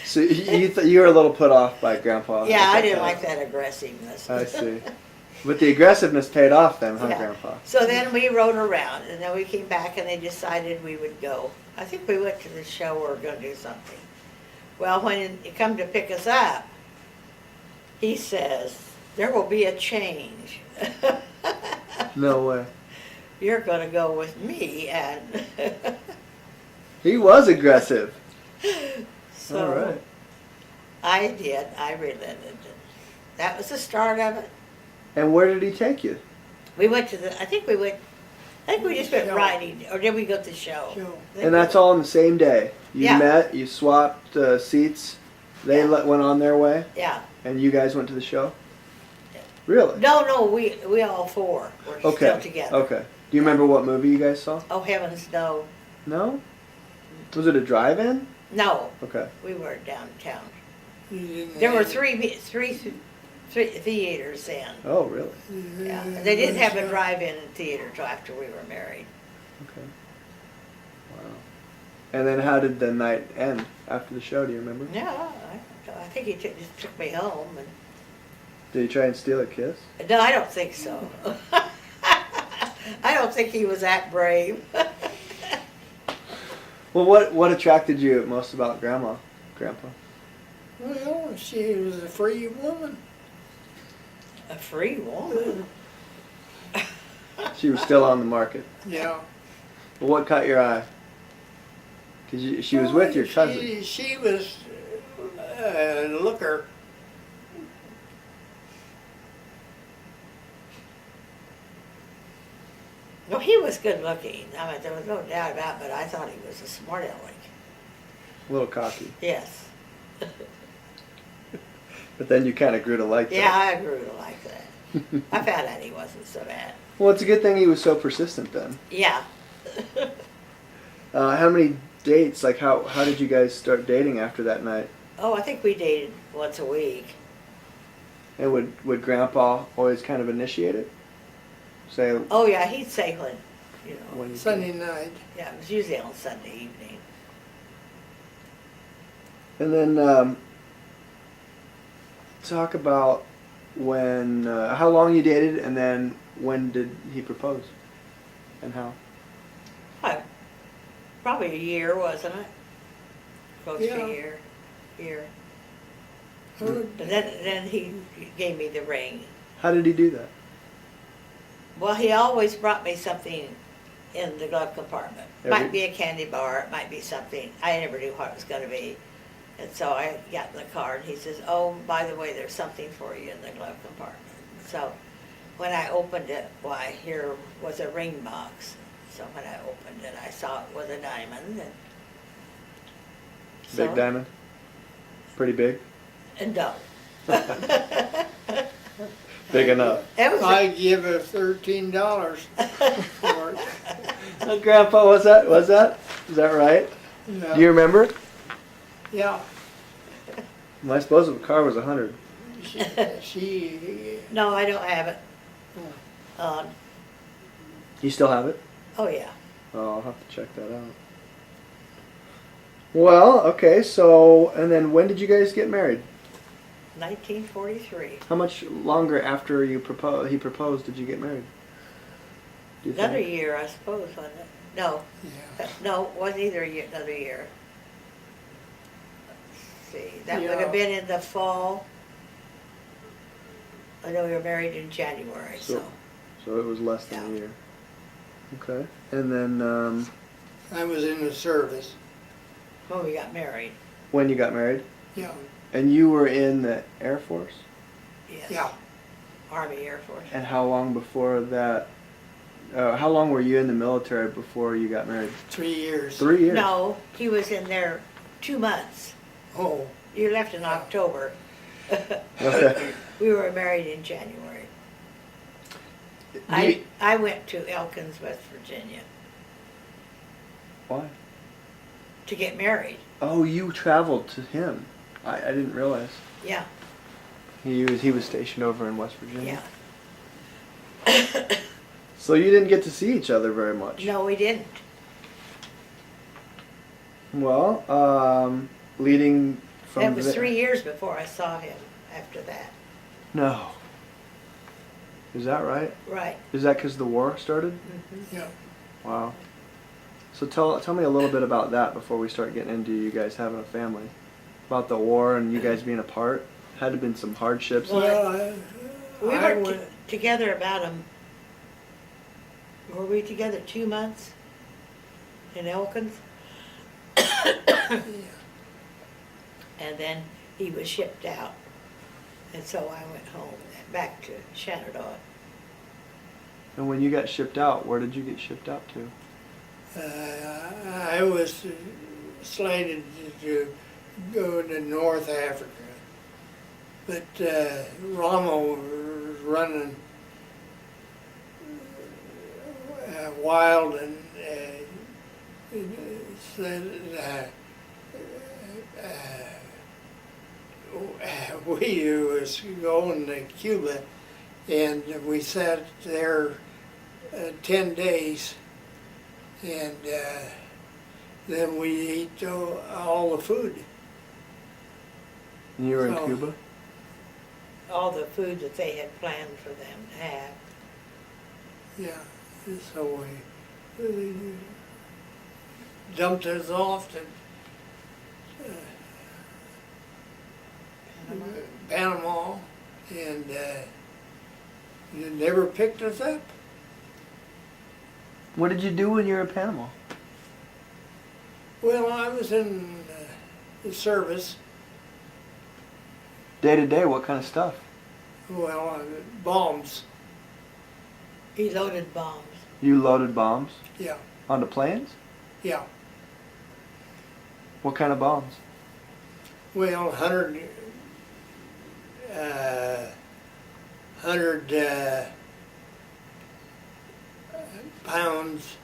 So you were a little put off by Grandpa? yeah, at I didn't time. like that aggressiveness. I see. But the aggressiveness paid off then, huh, Yeah. Grandpa? So then we rode around, and then we came back, and they decided we would go. I think we went to the show or were going to do something. Well, when he come to pick us up, he says, there will be a change. No way. You're going to go with me, and He was aggressive. so All right. I did. I relented. That was the start of it. And where did he take you? We went to I think we just went Show. riding, or did we go to the show? Show. I think And that's all on the same day. You Yeah. met, you swapped seats. They Yeah. went on their way, Yeah. and you guys went to the show? Yeah. Really? No, we all four were Okay. still together. Okay. Do you remember what movie you guys saw? Oh heavens, no. No? Was it a drive-in? No, Okay. we were downtown. You didn't There were have- three theaters then. Oh, really? Yeah. They didn't have a drive-in theater till after we were married. Okay. Wow. And then how did the night end after the show? Do you remember? Yeah, I think he just took me home. And, Did he try and steal a kiss? no, I don't think so. I don't think he was that brave. Well, what attracted you most about Grandpa? Well, she was a free woman. A free woman. She was still on the market. Yeah. Well, what caught your eye? Because she was with your cousin. She was a looker. Well, he was good looking. I mean, there was no doubt about it, but I thought he was a smart aleck. A little cocky. Yes. But then you kind of grew to like Yeah, I grew to like that. that. I found out he wasn't so bad. Well, it's a good thing he was so persistent then. Yeah. How many dates, like how did you guys start dating after that night? Oh, I think we dated once a week. And would Grandpa always kind of initiate it? Say, Oh, yeah, he'd say when, you know. when you Sunday night. Yeah, it was usually on Sunday evening. And then talk about when, how long you dated, and then when did he propose, and how? Probably a year, wasn't it? Close to Yeah. a year. Year. Her- And then he gave me the ring. How did he do that? Well, he always brought me something in the glove compartment. Every- Might be a candy bar, it might be something. I never knew what it was going to be. And so I got in the car and he says, oh, by the way, there's something for you in the glove compartment. So when I opened it, why, here was a ring box. So when I opened it, I saw it was a diamond. And Big diamond? Pretty big? And no. Big enough. It was I give her $13 for it. Grandpa, was that? Is that right? Yeah. Do you remember? Yeah. Well, I suppose the car was 100. She No, I don't have it. You still have it? Oh, yeah. Oh, I'll have to check that out. Well, okay, so, and then when did you guys get married? 1943. How much longer after he proposed did you get married? Do you Another think? year, I suppose, wasn't it? No, yeah. no, it wasn't either a year, another year. Let's see, that would Yeah. have been in the fall. I know we were married in January, so. So it was less than a Yeah. year. Okay. And then I was in the service. When we got married, when you got married? Yeah. And you were in the Air Force? yes. Yeah. Army Air Force. And how long before that? How long were you in the military before you got married? 3 years. 3 years. No, he was in there 2 months. Oh. You left in October. Okay. We were married in January. I went to Elkins, West Virginia Why? to get married. Oh, you traveled to him. I didn't realize. Yeah, He was stationed over in West Virginia. yeah. So you didn't get to see each other very much. No, we didn't. Well, leading from That was the- 3 years before I saw him after that. No. Is that right? Right. Is that because the war started? Mm-hmm. Yeah. Wow. So tell me a little bit about that before we start getting into you guys having a family. About the war and you guys being apart. Had to have been some hardships. Well, We I were went, together about were we together 2 months in Elkins? And then he was shipped out. And so I went home, back to Shenandoah. And when you got shipped out, where did you get shipped out to? I was slated to go to North Africa. But Rommel was running wild and said we was going to Cuba, and we sat there 10 days, and then we ate all the food. And you were in So- Cuba? All the food that they had planned for them to have. Yeah, so we dumped us off to Panama, and you never picked us up. What did you do when you were in Panama? Well, I was in the service. Day to day, what kind of stuff? Well, bombs. He loaded bombs. You loaded bombs Yeah, onto planes? yeah. What kind of bombs? Well, 100 pounds.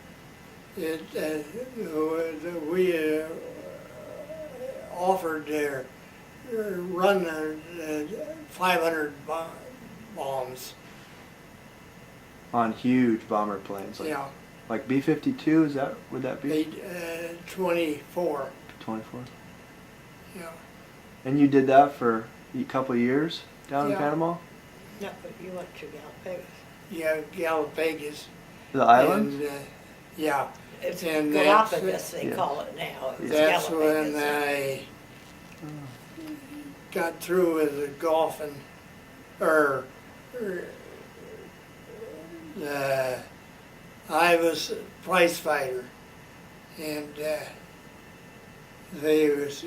We offered to run 500 bombs. On huge bomber planes, like, Yeah, like B-52. Would that be 24. 24? Yeah, And you did that for a couple of years down in Yeah. Panama? No, but you went to Galapagos. yeah, Galapagos. The islands? And, yeah, It's And Galapagos, they yes. call it now. It's that's Galapagos. when I got through with the golfing, or I was a prize fighter, and they was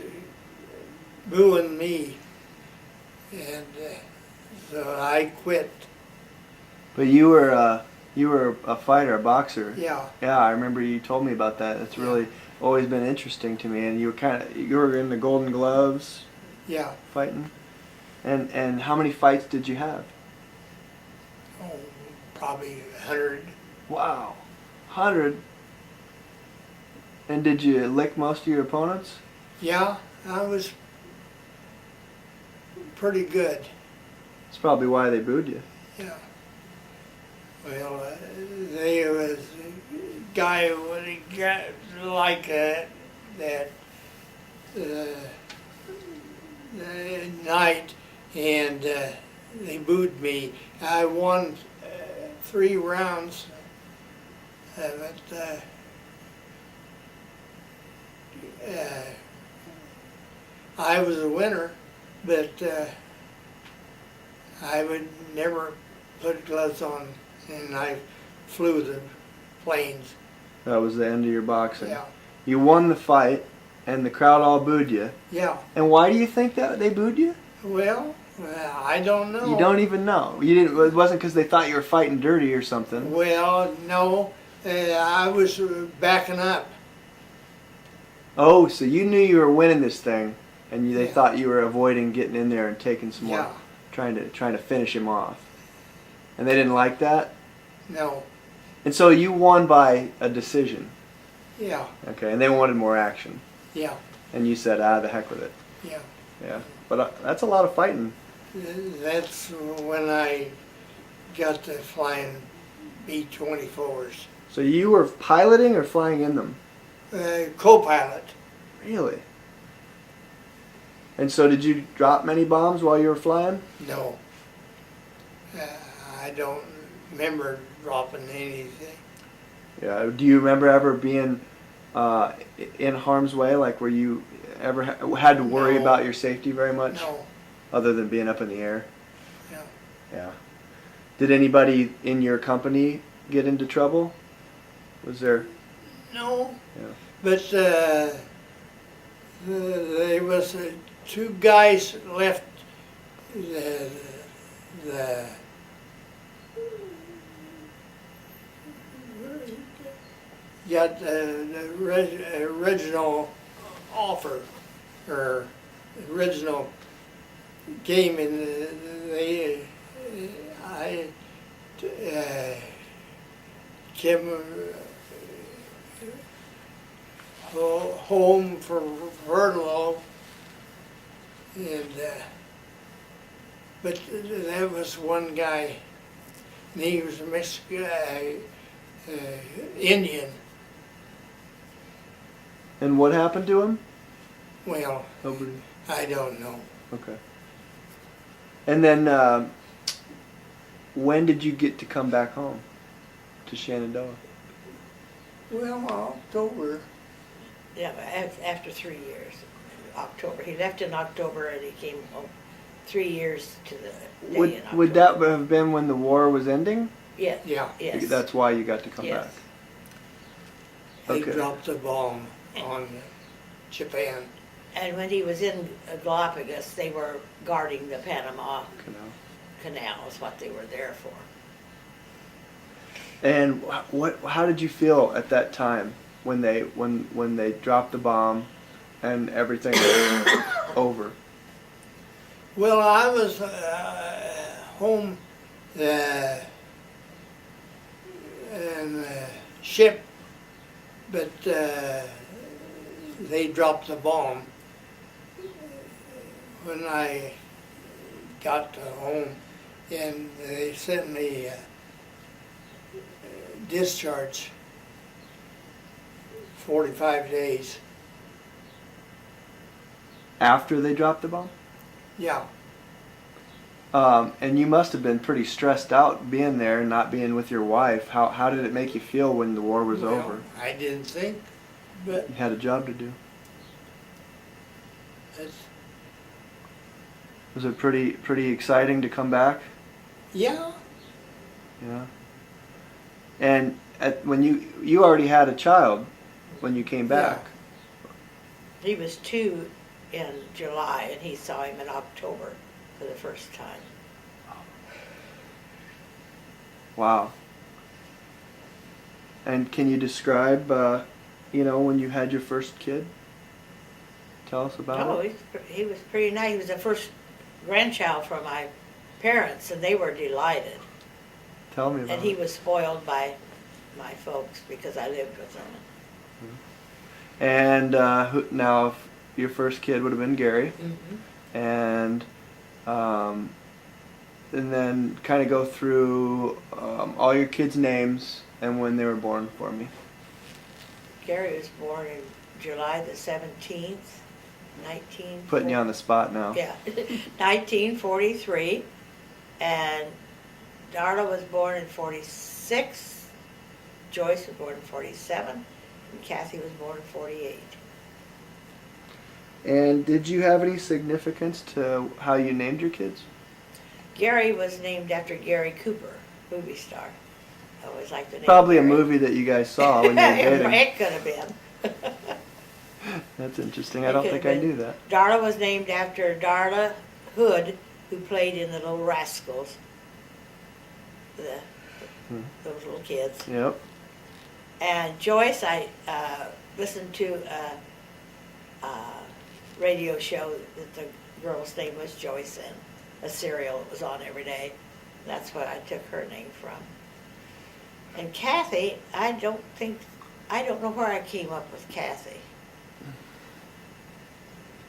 booing me, and so I quit. But you were a fighter, a boxer. Yeah, Yeah, I remember you told me about that. It's really always been interesting to me. And you were in the Golden Gloves yeah. fighting. And how many fights did you have? Oh, probably 100. Wow, 100. And did you lick most of your opponents? Yeah, I was pretty good. That's probably why they booed you. Yeah. Well, there was a guy when he got like that night, and they booed me. I won 3 rounds of it. I was a winner, but I would never put gloves on, and I flew the planes. That was the end of your boxing. Yeah, You won the fight, and the crowd all booed you. yeah. And why do you think that they booed you? Well, I don't know. You don't even know. You didn't. It wasn't because they thought you were fighting dirty or something. Well, no. I was backing up. Oh, so you knew you were winning this thing, and they Yeah. thought you were avoiding getting in there and taking some more, Yeah. trying to finish him off. And they didn't like that. No. And so you won by a decision. Yeah. Okay, and they wanted more action. Yeah. And you said, the heck with it. Yeah. Yeah. But that's a lot of fighting. That's when I got to flying B-24s. So you were piloting or flying in them? Co-pilot. Really? And so did you drop many bombs while you were flying? No. I don't remember dropping anything. Yeah. Do you remember ever being in harm's way? Like, were you ever had to worry No. about your safety very much? No. Other than being up in the air? Yeah. Yeah. Did anybody in your company get into trouble? Was there? No. Yeah. But there was 2 guys left. The got the original offer or original game, and I came home for furlough, and but that was one guy, and he was a Mexican, Indian. And what happened to him? Well, Nobody. I don't know. Okay. And then, when did you get to come back home to Shenandoah? Well, October. Yeah, but after 3 years, October. He left in October and he came home 3 years to the day in October. Would that have been when the war was ending? Yes. Yeah. Yes. That's why you got to come Yes. back. They Okay. dropped the bomb on Japan. And when he was in Galapagos, they were guarding the Panama Canal is what they were there for. And how did you feel at that time when they dropped the bomb and everything was over? Well, I was home and ship, but they dropped the bomb when I got to home, and they sent me discharge 45 days. After they dropped the bomb? Yeah. And you must have been pretty stressed out being there and not being with your wife. How did it make you feel when the war was Well, over? I didn't think, but You had a job to do. it's, Was it pretty exciting to come back? yeah. Yeah. And when you already had a child when you came back. He was 2 in July and he saw him in October for the first time. Wow. And can you describe, when you had your first kid? Tell us about Oh, it. he was pretty nice. He was the first grandchild for my parents and they were delighted. Tell me about And he it. was spoiled by my folks because I lived with them. And now, your first kid would have been Gary, Mm-hmm. and then kind of go through all your kids' names and when they were born for me. Gary was born in July the 17th, 19... Putting you on the spot now. Yeah, 1943, and Darla was born in 46, Joyce was born in 47, and Kathy was born in 48. And did you have any significance to how you named your kids? Gary was named after Gary Cooper, movie star. I always liked the name. Probably Gary. a movie that you guys saw when you were dating. It could have been. That's interesting. I don't It think could I have knew been. that. Darla was named after Darla Hood, who played in The Little Rascals. Those little kids. Yep. And Joyce, I listened to a radio show that the girl's name was Joyce, and a serial that was on every day. That's what I took her name from. And Kathy, I don't know where I came up with Kathy.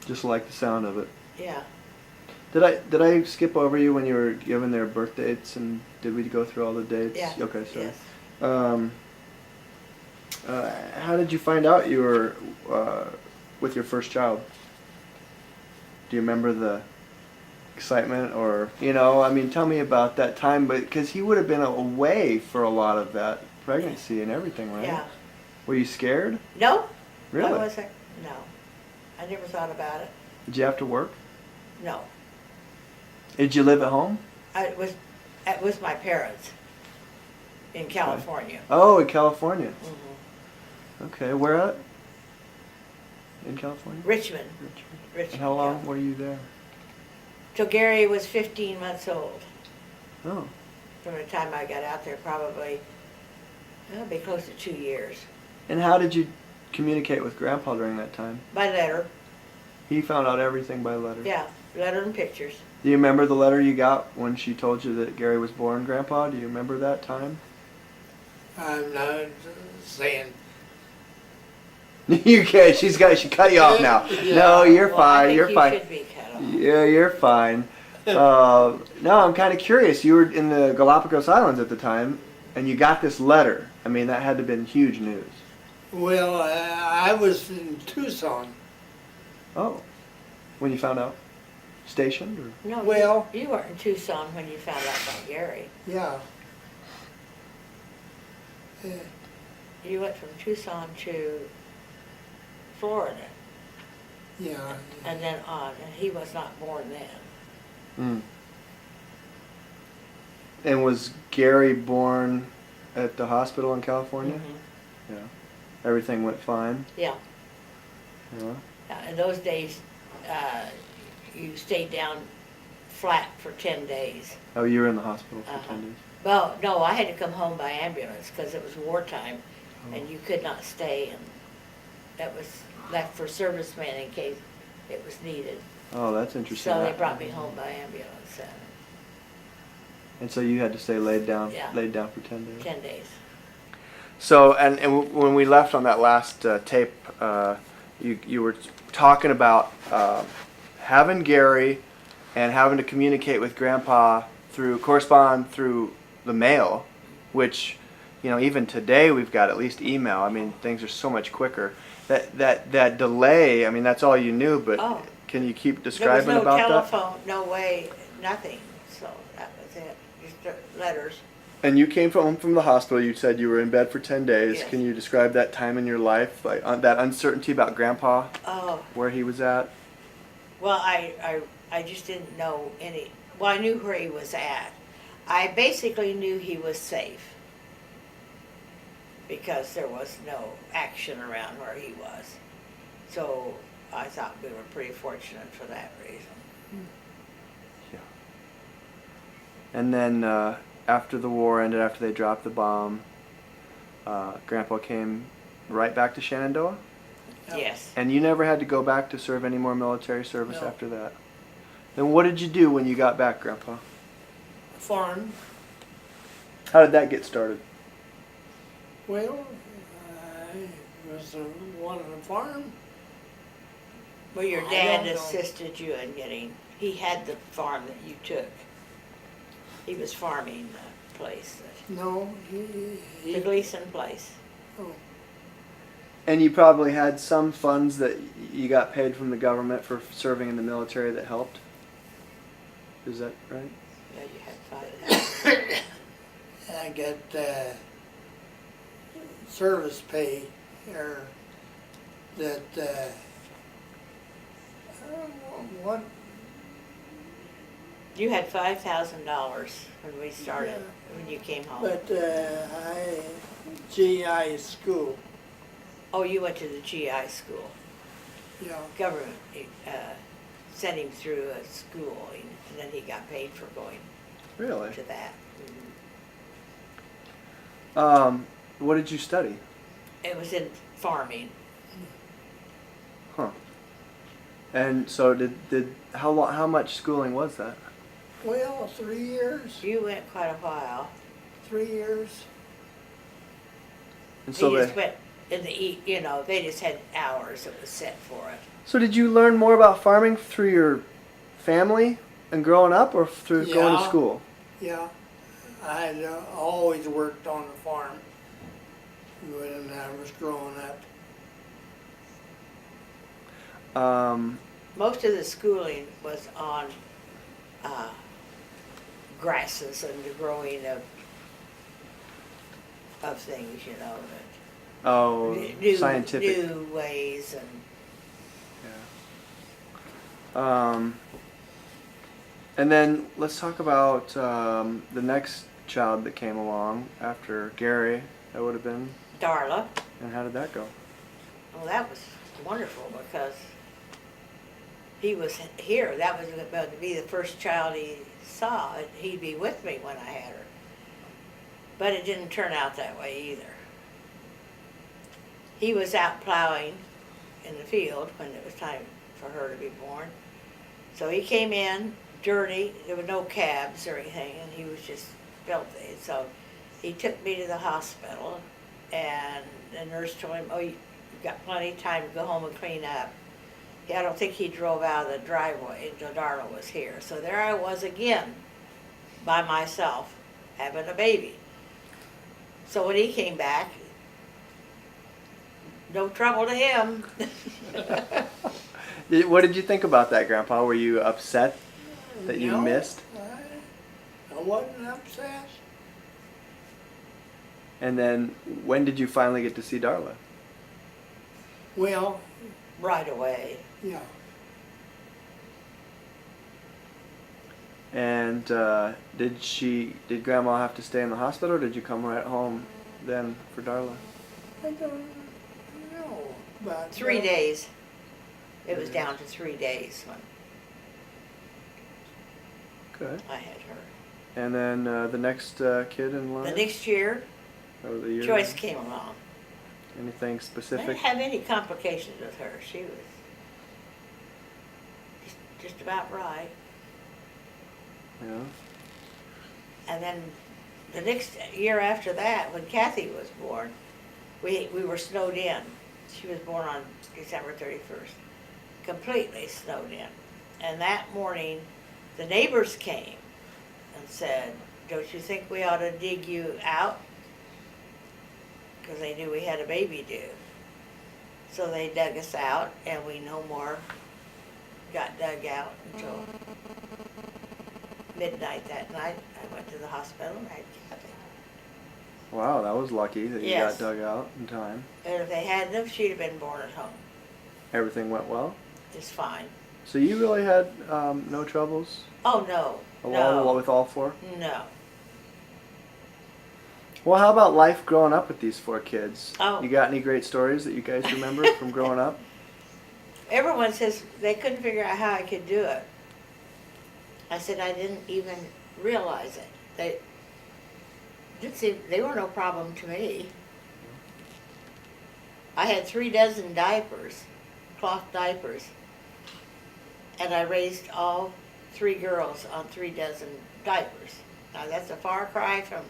Just like the sound of it. Yeah. Did I skip over you when you were given their birth dates, and did we go through all the dates? Yeah. Okay, sorry. Yes. How did you find out you were with your first child? Do you remember the excitement, or tell me about that time? But because he would have been away for a lot of that pregnancy and everything, right? Yeah. Were you scared? No. Really? I wasn't. No. I never thought about it. Did you have to work? No. Did you live at home? It was my parents in California. Oh, in California. Mm-hmm. Okay, where at? In California? Richmond. And how long yeah. were you there? Till Gary was 15 months old. Oh. From the time I got out there, probably, it'll be close to 2 years. And how did you communicate with Grandpa during that time? by letter. He found out everything by letter. Yeah, letter and pictures. Do you remember the letter you got when she told you that Gary was born, Grandpa? Do you remember that time? I'm not saying. Okay, she cut you off now. Yeah. No, you're Well, fine. I think You're you fine. should be cut off. Yeah, you're fine. No, I'm kind of curious. You were in the Galapagos Islands at the time, and you got this letter. I mean, that had to have been huge news. Well, I was in Tucson. Oh, when you found out? Stationed? Or? No, Well- you weren't in Tucson when you found out about Gary. Yeah. You went from Tucson to Florida Yeah. and then on, and he was not born then. Mm. And was Gary born at the hospital in California? Mhm. Yeah. Everything went fine? Yeah. Yeah. In those days, you stayed down flat for 10 days. Oh, you were in the hospital for Uh-huh. 10 days? Well, no, I had to come home by ambulance because it was wartime Oh. and you could not stay, and that was left for servicemen in case it was needed. Oh, that's interesting. So they brought me home by ambulance, And so you had to stay laid down Yeah. for 10 days? 10 days. So, and when we left on that last tape, you were talking about having Gary and having to communicate with Grandpa correspond through the mail, which, even today we've got at least email. I mean, things are so much quicker. That delay, I mean, that's all you knew, but Oh. can you keep There was describing no about telephone, no way, nothing, so that was it, just letters. that? And you came home from the hospital. You said you were in bed for 10 days. Yes. Can you describe that time in your life, like that uncertainty about Grandpa, Oh, where he was at? well, I just didn't know I knew where he was at. I basically knew he was safe because there was no action around where he was. So I thought we were pretty fortunate for that reason. Yeah. And then after the war ended, after they dropped the bomb, Grandpa came right back to Shenandoah? Yeah. Yes. And you never had to go back to serve any more military service No. after that? Then what did you do when you got back, Grandpa? Farm. How did that get started? Well, I was one on the farm. Well, your I dad don't know. assisted you in he had the farm that you took. He was farming the place, No, the Gleason place. oh, And you probably had some funds that you got paid from the government for serving in the military that helped? Is that right? Yeah, you had 5,000. I got service pay or that what You had $5,000 when we started, Yeah. when you came home. but GI school. Oh, you went to the GI school. Yeah. Government sent him through a school, and then he got paid for going Really? to that. What did you study? It was in farming. Huh. And so how much schooling was that? Well, 3 years. You went quite a while. 3 years. And He so just went in the they just had hours that was set for it. So did you learn more about farming through your family and growing up, or through going to Yeah. school? Yeah. I had always worked on the farm when I was growing up. Most of the schooling was on grasses and the growing of things, Oh, new, scientific. new ways and Yeah. And then let's talk about the next child that came along after Gary. That would have been. Darla. And how did that go? Well, that was wonderful because he was here. That was about to be the first child he saw. He'd be with me when I had her. But it didn't turn out that way either. he was out plowing in the field when it was time for her to be born. So he came in dirty. There were no cabs or anything, and he was just filthy. So he took me to the hospital, and the nurse told him, "Oh, you've got plenty of time to go home and clean up." I don't think he drove out of the driveway until Darla was here. So there I was again, by myself, having a baby. So when he came back, no trouble to him. What did you think about that, Grandpa? Were you upset that you No, missed? I wasn't upset. And then when did you finally get to see Darla? Well, Right away. yeah. And did Grandma have to stay in the hospital, or did you come right home then for Darla? I don't know. But 3 days. It was down to 3 days when Good. I had her. And then the next kid in line? The next year, Or the year? Joyce came along. Anything I specific? didn't have any complications with her. She was just about right. Yeah. And then the next year after that, when Kathy was born, we were snowed in. She was born on December 31st. Completely snowed in. And that morning, the neighbors came and said, "Don't you think we ought to dig you out?" Because they knew we had a baby due. So they dug us out, and we no more got dug out until midnight that night. I went to the hospital and had Kathy. Wow, that was lucky that you Yes. got dug out in time. And if they hadn't have, she'd have been born at home. Everything went well. Just fine. So you really had no troubles Oh, no. along with all four? No. Well, how about life growing up with these four kids? Oh. You got any great stories that you guys remember from growing up? Everyone says they couldn't figure out how I could do it. I said I didn't even realize it. They were no problem to me. I had 36 diapers, cloth diapers, and I raised all 3 girls on 36 diapers. Now that's a far cry from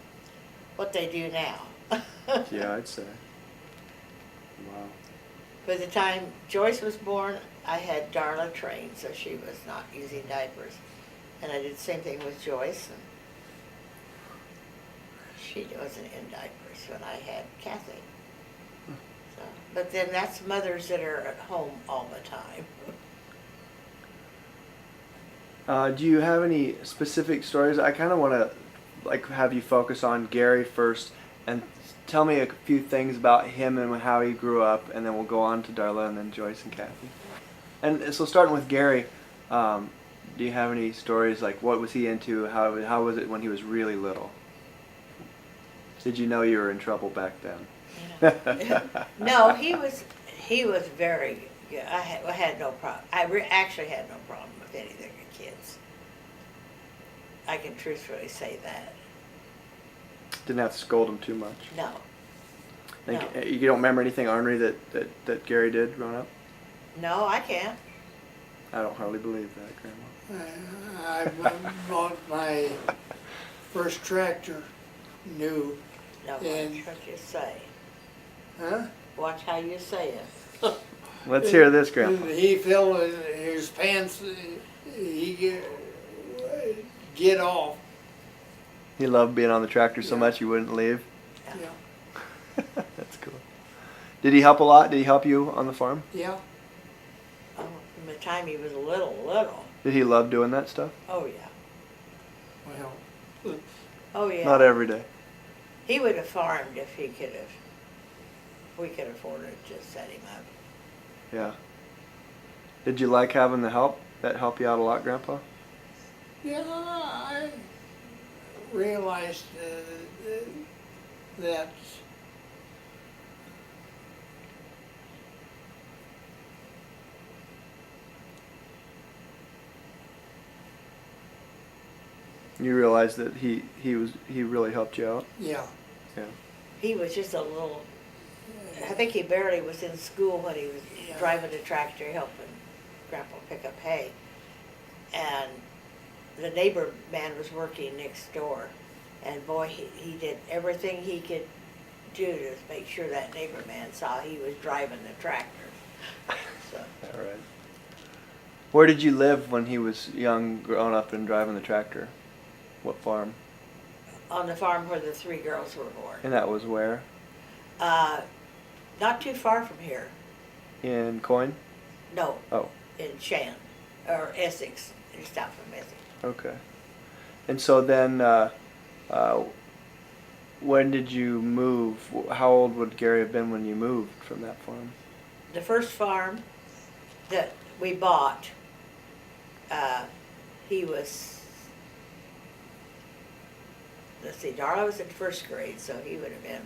what they do now. Yeah, I'd say. Wow. By the time Joyce was born, I had Darla trained, so she was not using diapers. And I did the same thing with Joyce, and she wasn't in diapers when I had Kathy. So, but then that's mothers that are at home all the time. Do you have any specific stories? I kind of want to have you focus on Gary first and tell me a few things about him and how he grew up, and then we'll go on to Darla and then Joyce and Kathy. And so starting with Gary, do you have any stories like what was he into? How was it when he was really little? Did you know you were in trouble back then? Yeah. No, he was very good. I had no problem. Actually had no problem with anything with kids. I can truthfully say that. Didn't have to scold him too much. No. And No. you don't remember anything ornery that Gary did growing up? No, I can't. I don't hardly believe that, Grandma. I bought my first tractor new. No, watch And- what you say. Huh? Watch how you say it. Let's hear this, Grandpa. He filled his pants. He get off. He loved being on the tractor so Yeah. much he wouldn't leave. Yeah. That's cool. Did he help a lot? Did he help you on the farm? Yeah. Oh, from the time he was little. Did he love doing that stuff? Oh, yeah. Well, Oh, yeah. Not every day. He would have farmed if he could have. We could afford it to set him up. Yeah. Did you like having the help? That help you out a lot, Grandpa? yeah, I realized that You realized that he really helped you out? yeah. Yeah. He was just a little I think he barely was in school when he was Yeah. driving the tractor, helping Grandpa pick up hay. And the neighbor man was working next door. And boy, he did everything he could do to make sure that neighbor man saw he was driving the tractor. So, All right. Where did you live when he was young, growing up and driving the tractor? What farm? on the farm where the 3 girls were born. And that was where? Not too far from here. In Coyne? No, Oh, in Shan, or Essex, just out from Essex. okay. And so then, when did you move? How old would Gary have been when you moved from that farm? The first farm that we bought, he was, let's see, Darla was in 1st grade, so he would have been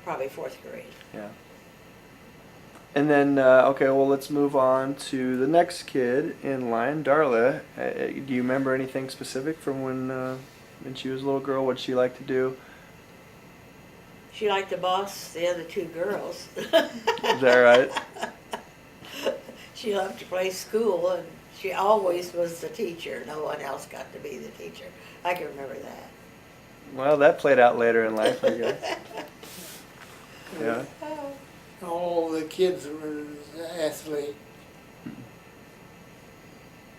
probably 4th grade. Yeah. And then, okay, well, let's move on to the next kid in line, Darla. Do you remember anything specific from when she was a little girl? What she liked to do? She liked to boss the other 2 girls. Is that right? She loved to play school, and she always was the teacher. No one else got to be the teacher. I can remember that. Well, that played out later in life, I guess. Yeah. All the kids were athletes.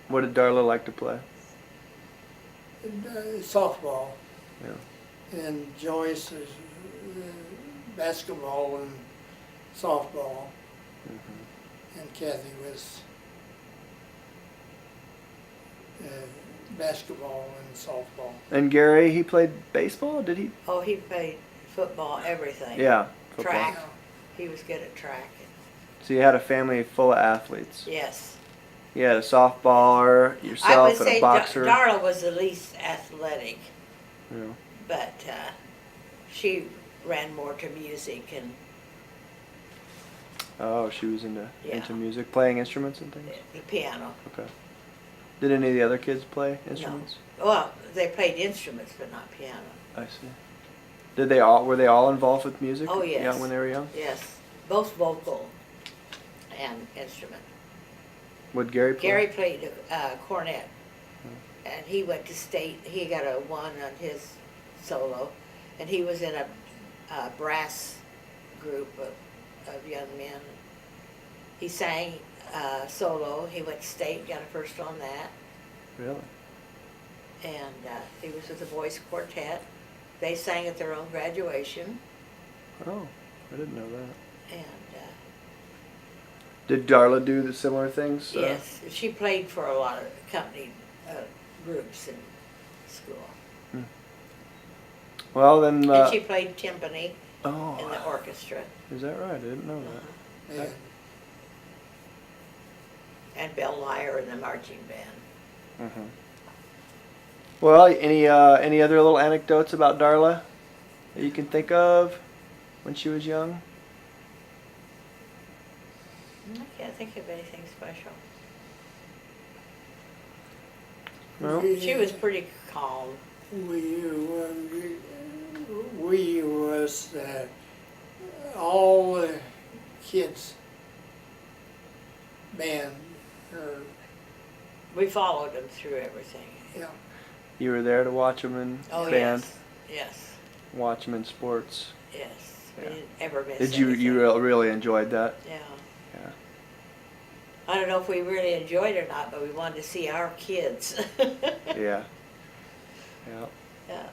What did Darla like to play? Softball. Yeah. And Joyce is basketball and softball. Mm-hmm. And Kathy was basketball and softball. And Gary, he played baseball, did he? Oh, he played football, everything. Yeah. Football. Track. He was good at track. So you had a family full of athletes. Yes. You had a softballer, I would yourself, and say a boxer. Darla was the least athletic, Yeah. but she ran more to music and Oh, she was Yeah. into music, playing instruments and things? the piano. Okay. Did any of the other kids play instruments? Well, they played instruments, but not piano. I see. Were they all involved with music? Oh, yes. Yeah, when they were young? Yes, both vocal and instrument. Would Gary play? Gary played cornet, and he went to state. He got a 1 on his solo, and he was in a brass group of young men. He sang solo. He went to state, got a 1st on that, Really? and he was with the voice quartet. They sang at their own graduation, Oh, I didn't know that. and Did Darla do the similar things? yes, she played for a lot of company groups in school. Well, then. And she played timpani in Oh, the orchestra. is that right? I didn't know that. And And bell lyre in the marching band. Mm-hmm. Well, any other little anecdotes about Darla that you can think of when she was young? I can't think of anything special. No? She was pretty calm. we was all the kids band or We followed them through everything. yeah. You were there to watch them in Oh, band, yes, watch them in sports. yes. We Yeah. didn't ever miss Did you anything. really enjoyed that? Yeah. Yeah. I don't know if we really enjoyed it or not, but we wanted to see our kids. Yeah. Yeah. Yeah.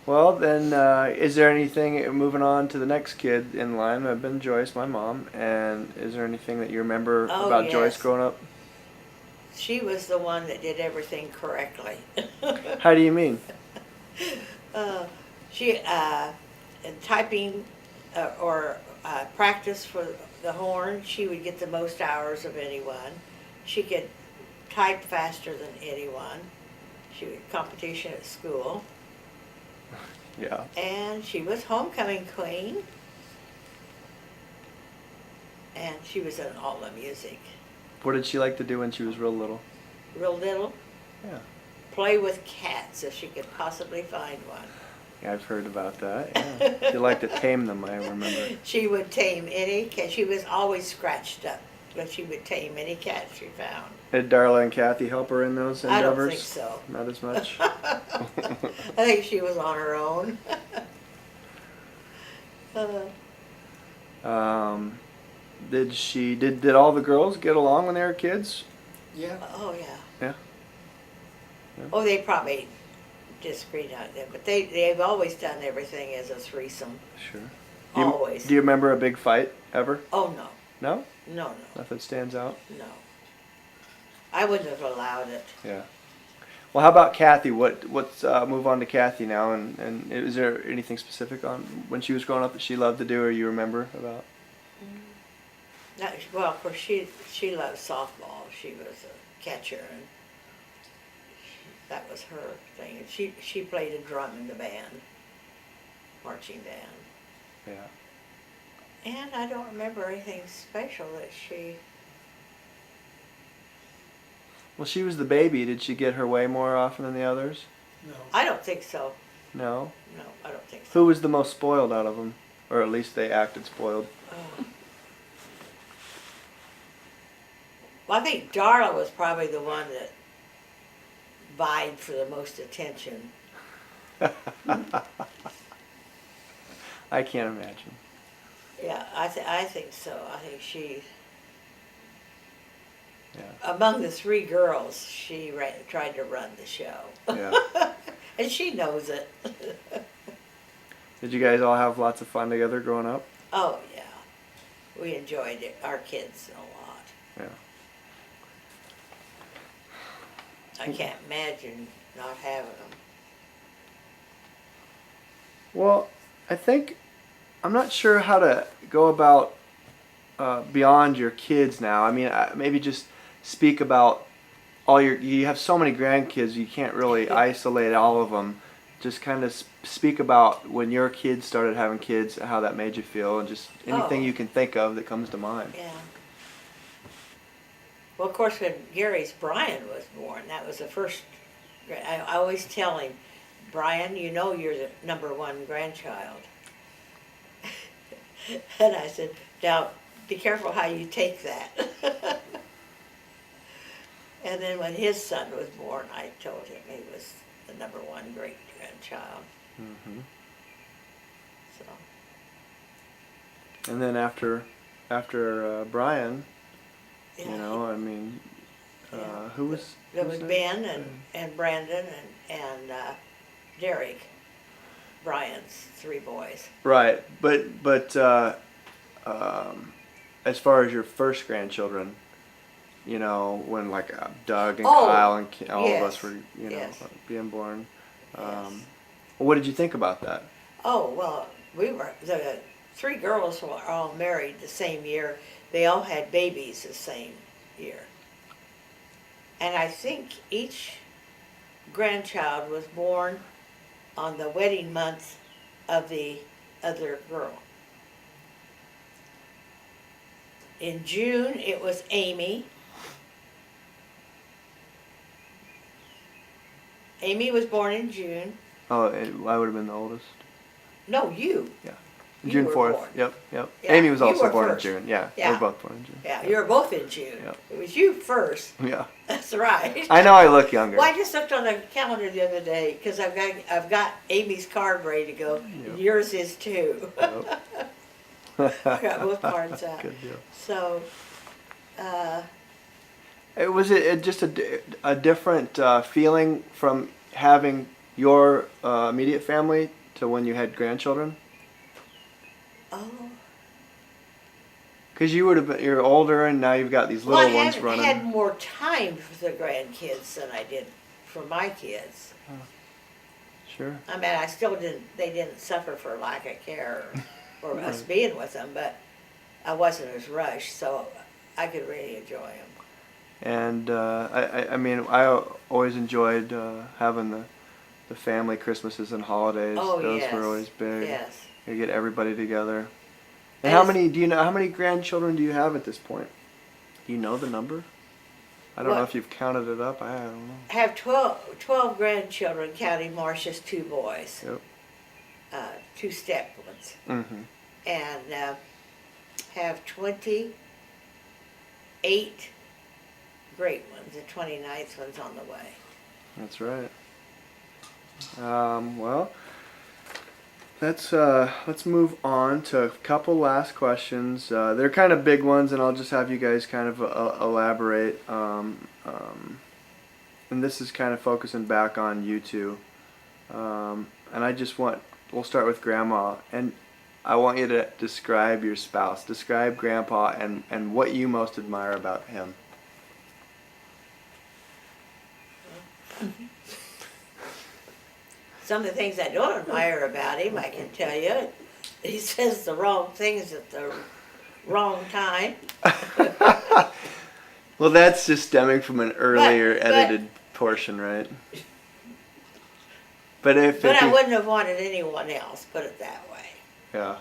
Well, then, is there anything, moving on to the next kid in line, I've been Joyce, my mom, and is there anything that you remember Oh, about Joyce yes. growing up? She was the one that did everything correctly. How do you mean? She, in typing or practice for the horn, she would get the most hours of anyone. She could type faster than anyone. She would competition at school. Yeah. And she was homecoming queen. And she was in all the music. What did she like to do when she was real little? Real little. Yeah. Play with cats if she could possibly find one. Yeah, I've heard about that. Yeah. She liked to tame them, I remember. She would tame any cat. She was always scratched up, but she would tame any cat she found. Did Darla and Kathy help her in those I don't endeavors? think so. Not as much? I think she was on her own. Did all the girls get along when they were kids? Yeah. Oh, yeah. Yeah. Yeah. Oh, they probably disagreed on it, but they've always done everything as a threesome. Sure. Always. Do you remember a big fight ever? Oh, no. No? No, Nothing stands out? no. I wouldn't have allowed it. Yeah. Well, how about Kathy? What's move on to Kathy now, and is there anything specific on when she was growing up that she loved to do or you remember about? Well, of course, she loved softball. She was a catcher, and that was her thing. And she played a drum in the band, marching band. Yeah. And I don't remember anything special that she. Well, she was the baby. Did she get her way more often than the others? No. I don't think so. No. No, I don't think so. Who was the most spoiled out of them, or at least they acted spoiled? Well, I think Darla was probably the one that vied for the most attention. I can't imagine. Yeah, I think so. I think she, Yeah. among the three girls, she tried to run the show. Yeah. And she knows it. Did you guys all have lots of fun together growing up? Oh, yeah. We enjoyed it, our kids a lot. Yeah. I can't imagine not having them. Well, I'm not sure how to go about beyond your kids now. I mean, maybe just speak about you have so many grandkids, you can't really isolate all of them. Just kind of speak about when your kids started having kids, how that made you feel, and just anything you can think of that comes to mind. Yeah. Well, of course, when Gary's Brian was born, that was the first. I always tell him, Brian, you know you're the number one grandchild. And I said, now, be careful how you take that. And then when his son was born, I told him he was the number one great grandchild. Mm-hmm. So. And then after Brian, Yeah, you know, I mean, yeah. who was? There who was that? Ben and Brandon and Derek, Brian's three boys. Right, but as far as your first grandchildren, you know, when like Doug and Kyle and all of us were, you know, being born. What did you think about that? Oh, well, the three girls were all married the same year. They all had babies the same year. And I think each grandchild was born on the wedding month of the other girl. In June, it was Amy. Amy was born in June. Oh, I would have been the oldest. No, you. Yeah. You June were 4th. born. Yep. Yeah, Amy was you also were born first. in June. Yeah. Yeah. We were both born in June. Yeah, you were both in June. Yep. It was you first. Yeah. That's right. I know I look younger. Well, I just looked on the calendar the other day because I've got Amy's card ready to go. Yep. Yours is too. Yep. I got both cards out. Good deal. So, Was it just a different feeling from having your immediate family to when you had grandchildren? oh. Because you're older and now you've got these little Well, I ones running. had more time for the grandkids than I did for my kids. Sure. I mean, they didn't suffer for lack of care or us Right. being with them, but I wasn't as rushed, so I could really enjoy them. And I mean, I always enjoyed having the family Christmases and holidays. Oh, Those yes. were always big. Yes. You get everybody together. And And how many grandchildren do you have at this point? Do you know the number? I don't know What? if you've counted it up. I don't know. I have 12 grandchildren, counting Marcia's two boys. Yep. 2 step ones, Mm-hmm. and have 28 great ones. The 29th one's on the way. That's right. Well, let's move on to a couple last questions. They're kind of big ones, and I'll just have you guys kind of elaborate. And this is kind of focusing back on you two. And we'll start with Grandma, and I want you to describe your spouse. Describe Grandpa and what you most admire about him. Some of the things I don't admire about him, I can tell you. He says the wrong things at the wrong time. Well, that's just stemming from an earlier But- edited portion, right? But I wouldn't have wanted anyone else, put it that way. Yeah.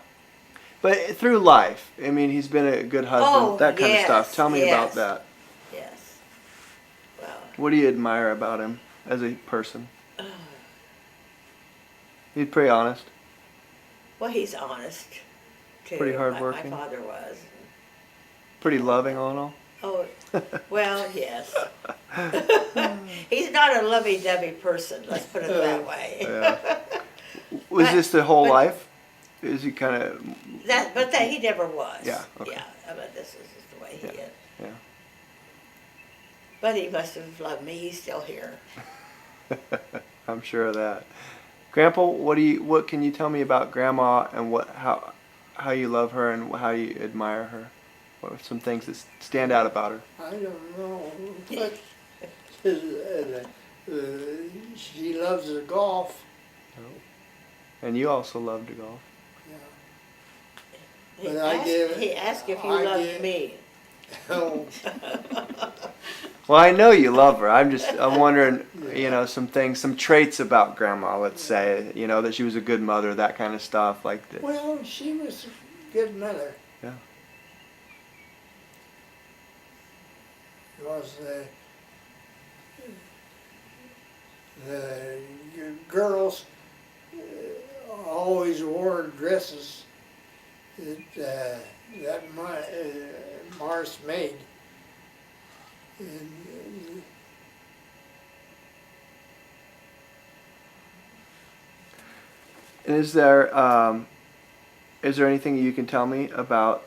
But through life, I mean, he's been a good husband, Oh, that kind of stuff. yes, Tell me about yes. that. Yes. Well, What do you admire about him as a person? He's pretty honest. well, he's honest, too. Pretty hardworking. My father was. Pretty loving, all in all. Oh, well, yes. He's not a lovey-dovey person, let's put it that way. Yeah. Was But- this the whole but- life? Is he kind of? But he never was. Yeah, okay. Yeah, but this is just the way he is. Yeah. But he must have loved me. He's still here. I'm sure of that. Grandpa, what can you tell me about Grandma and how you love her and how you admire her? What are some things that stand out about her? I don't know, but she loves the golf. And you also love to golf. Yeah. But I give- He asked if you I loved give- me. Oh, Well, I know you love her. I'm wondering, some things, some traits about Grandma, let's say, that she was a good mother, that kind of stuff, like that. well, she was a good mother. Yeah. Because the girls always wore dresses that Mars made. And, And is there anything you can tell me about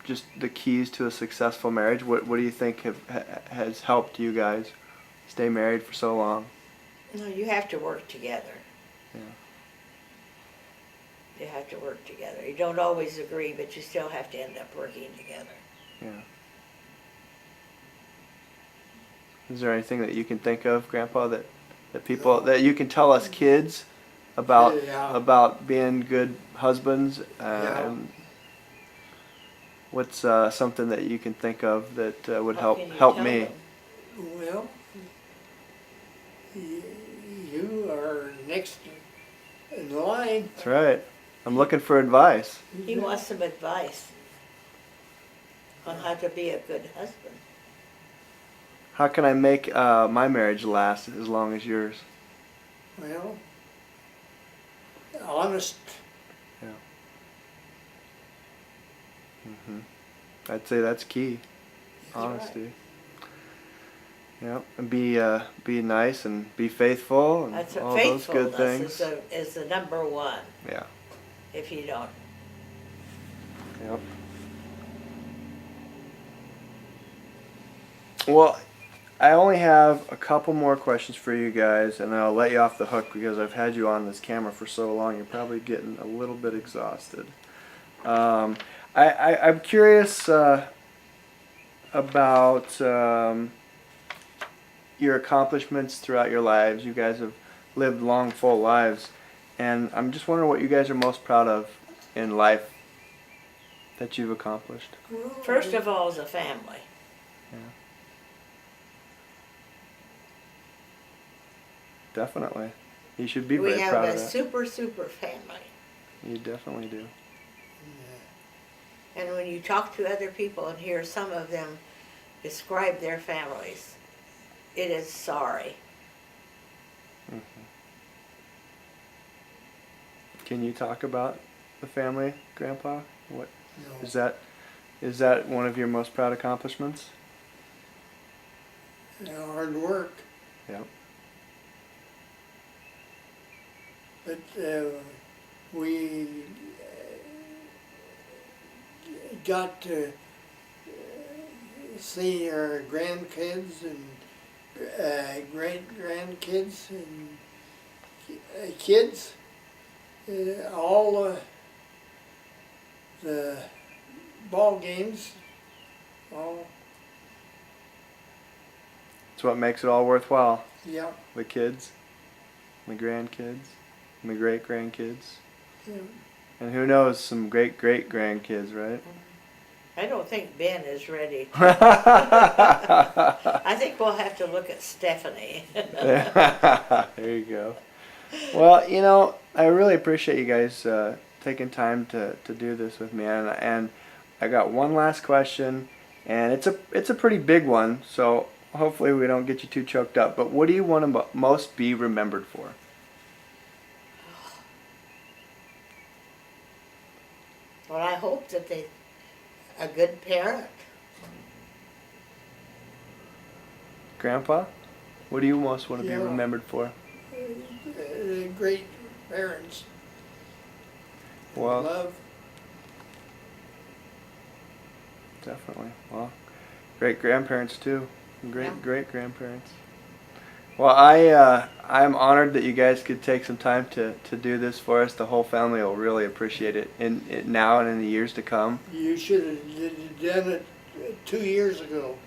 just the keys to a successful marriage? What do you think has helped you guys stay married for so long? No, you have to work together. Yeah. You have to work together. You don't always agree, but you still have to end up working together. Yeah. Is there anything that you can think of, Grandpa, that you can tell us kids about Yeah. about being good husbands? Yeah. And what's something that you can think of that would How help can you help tell me? them? well, you are next in line. That's right. I'm looking for advice. He wants some advice on how to be a good husband. How can I make my marriage last as long as yours? Well, honest. Hmm. I'd say that's key. That's right. Honesty. Yep, and be nice and be faithful and That's all those good faithfulness things. is the number one. Yeah. If you don't. Yep. Well, I only have a couple more questions for you guys, and I'll let you off the hook because I've had you on this camera for so long. You're probably getting a little bit exhausted. I'm curious about your accomplishments throughout your lives. You guys have lived long, full lives, and I'm just wondering what you guys are most proud of in life that you've accomplished. First of all, as a family. Yeah. Definitely. You should be We very have proud a of that. super family. You definitely do. And when you talk to other people and hear some of them describe their families, it is sorry. Can you talk about the family, Grandpa? What No. is that one of your most proud accomplishments? Hard work, Yep. but we got to see our grandkids and great-grandkids and kids, all the ball games, all, It's what makes it all worthwhile. yeah, The kids, the grandkids, and the great grandkids, yeah. and who knows, some great great grandkids, right? I don't think Ben is ready. There I think we'll have to look at Stephanie. you go. Well, you know, I really appreciate you guys taking time to do this with me, and I got one last question, and it's a pretty big one, so hopefully we don't get you too choked up. But what do you want to most be remembered for? Well, I hope that a good parent. Grandpa, what do you most want to be Yeah. remembered for? Great parents. Well, Love. definitely. Well, great grandparents too. Great Yeah. great grandparents. Well, I'm honored that you guys could take some time to do this for us. The whole family will really appreciate it now and in the years to come. You should have done it 2 years ago.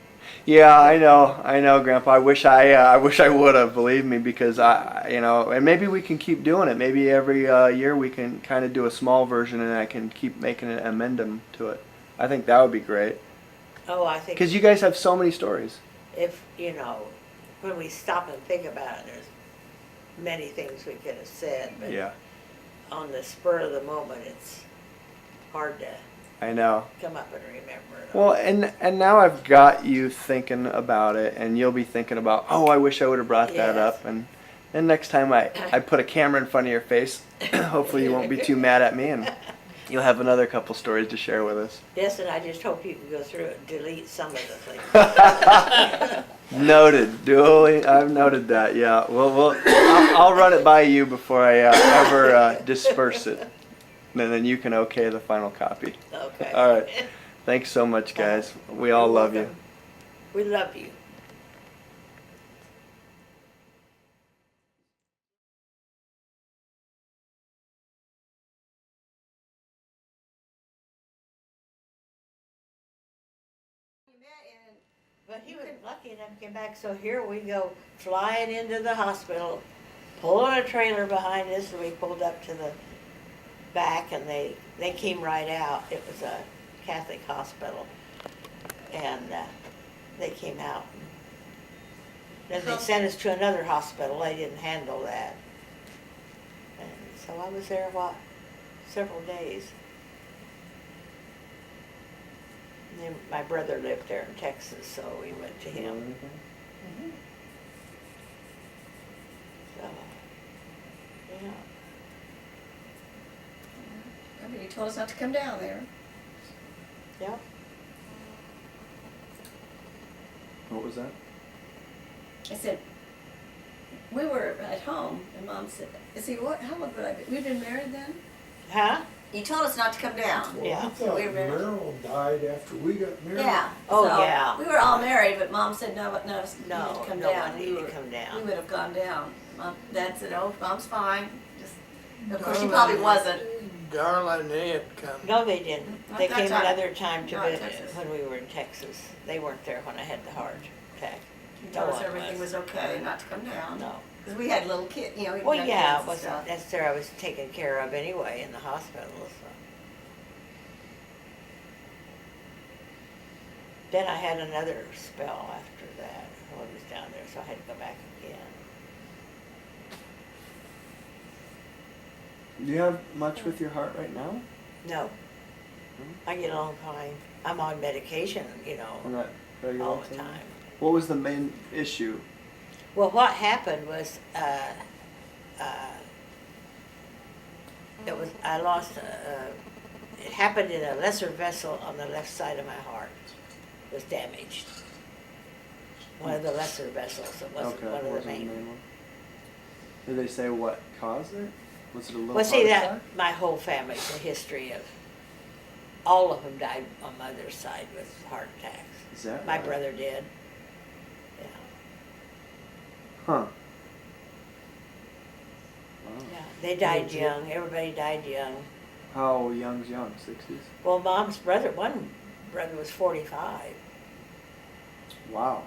Yeah, I know, Grandpa. I wish I would have. Believe me, because and maybe we can keep doing it. Maybe every year we can kind of do a small version, and I can keep making an amendum to it. I think that would be great. Oh, I think Because you guys have so many stories. if, when we stop and think about it, there's many things we could have said, but Yeah, on the spur of the moment, it's hard to I know. come up and remember it. Well, and now I've got you thinking about it, and you'll be thinking about, oh, I wish I would have brought that Yes. up. And next time I put a camera in front of your face, hopefully you won't be too mad at me, and you'll have another couple stories to share with us. Yes, and I just hope you can go through it and delete some of the things. Noted. Duly, I've noted that. Yeah. Well, I'll run it by you before I ever disperse it, and then you can okay the final copy. Okay. All right. Thanks so much, guys. We all You're love you. welcome. We love you. But he was lucky enough to get back, so here we go, flying into the hospital, pulling a trailer behind us, and we pulled up to the back, and they came right out. It was a Catholic hospital, and they came out. Then they sent us to another hospital. They didn't handle that. And so I was there, several days. And then my brother lived there in Texas, so we went to him. Mhm. So, yeah. I mean, he told us not to come down there. Yeah. What was that? I said, we were at home, and Mom said, how long would I be? We'd been married then? Huh? He told us not to come down. Well, Yeah. I thought We were married. Merrill died after we got married. Yeah. Oh, so yeah. We were all married, but Mom said, no, you need No, to come no down. one needed to come down. We would have gone down. Dad said, oh, Mom's fine. Of course, she probably wasn't. Darla and Ed come. No, they didn't. Not They that came time. another time to Not visit Texas. when we were in Texas. They weren't there when I had the heart attack. He told No us one everything was okay, not to come down. No. Because we had little kids, we Well, had yeah, kids it and wasn't stuff. necessary. I was taken care of anyway in the hospital. So. Then I had another spell after that when I was down there, so I had to go back again. Do you have much with your heart right now? No. I get along fine. I'm on medication, On that regular all the time. What was the main issue? Well, what happened was I lost, it happened in a lesser vessel on the left side of my heart. It was damaged. One of the lesser vessels, it wasn't Okay, one of the wasn't main. one. Did they say what caused it? Was it a little Well, see, heart that, attack? my whole family's a history of, all of them died on mother's side with heart attacks. Is that My right? brother did. Yeah. Huh. Wow. Yeah, they died young. Everybody died young. How young's young? 60s? Well, Mom's brother, one brother was 45. Wow.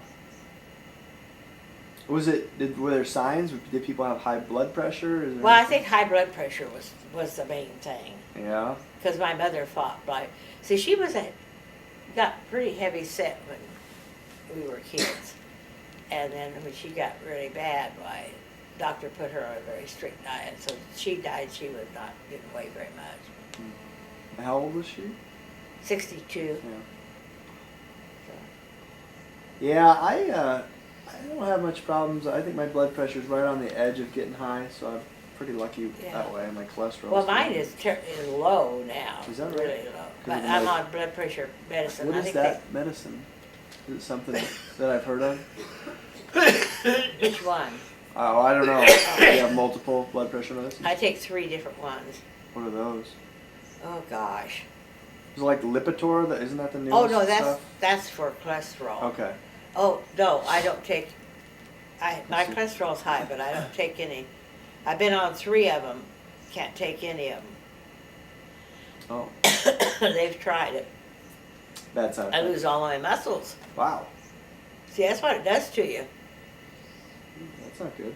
Were there signs? Did people have high blood pressure? Is there Well, I anything? think high blood pressure was the main thing. Yeah. Because my mother fought by, see, she got pretty heavy set when we were kids. And then when she got really bad, my doctor put her on a very strict diet. So she died, she didn't weigh very much. How old was she? 62. Yeah. So. Yeah, I don't have much problems. I think my blood pressure's right on the edge of getting high, so I'm pretty lucky Yeah. that way. My cholesterol. Well, mine is low now. Is that right? Really low. 'Cause But of I'm the- on blood pressure medicine. What I is think that medicine? Is it something that I've heard of? Which one? Oh, I don't know. Do you have multiple blood pressure medicines? I take 3 different ones. What are those? Oh gosh. Is it like Lipitor? Isn't that the newest Oh no, stuff? that's for cholesterol. Okay. Oh no, I don't take. My see. cholesterol's high, but I don't take any. I've been on 3 of them. Can't take any of Oh, them. They've tried it. bad side I effect. lose all my muscles. Wow, See, that's what it does to you. that's not good.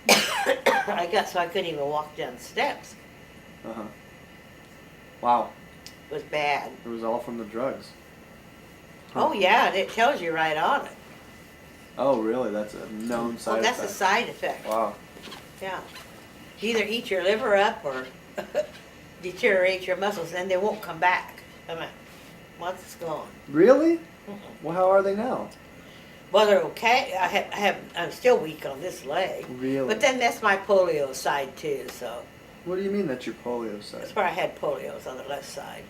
I got so I couldn't even walk down the steps. Uh huh. Wow, It was bad. it was all from the drugs. Huh. Oh yeah, and it tells you right on it. Oh, really? That's a known side Oh, that's a effect. side effect. Wow. Yeah. You either eat your liver up or deteriorate your muscles, and they won't come back. I mean, once it's gone. Really? Mm-mm. Well, how are they now? Well, they're okay. I'm still weak on this leg. Really? But then that's my polio side too, so What do you mean that's your polio that's side? where I had polios on the left side.